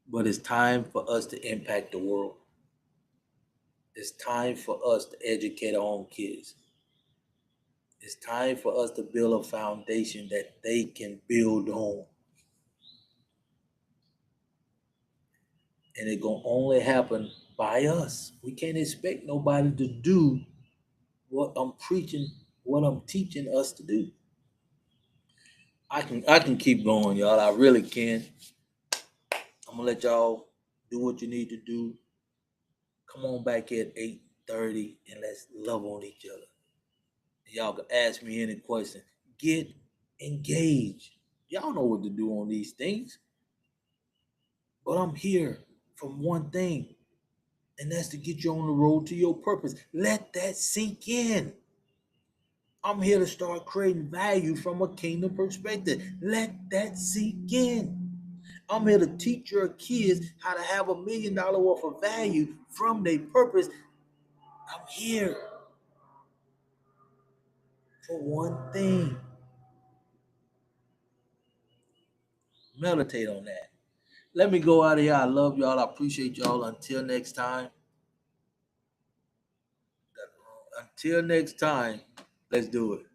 But it's time for us to impact the world. It's time for us to educate our own kids. It's time for us to build a foundation that they can build on. And it's going to only happen by us. We can't expect nobody to do what I'm preaching, what I'm teaching us to do. I can keep going, y'all. I really can. I'm gonna let y'all do what you need to do. Come on back at 8:30 and let's love on each other. Y'all can ask me any question. Get engaged. Y'all know what to do on these things. But I'm here from one thing, and that's to get you on the road to your purpose. Let that sink in. I'm here to start creating value from a kingdom perspective. Let that sink in. I'm here to teach your kids how to have $1 million worth of value from their purpose. I'm here for one thing. Meditate on that. Let me go out of here. I love y'all. I appreciate y'all. Until next time. Until next time, let's do it.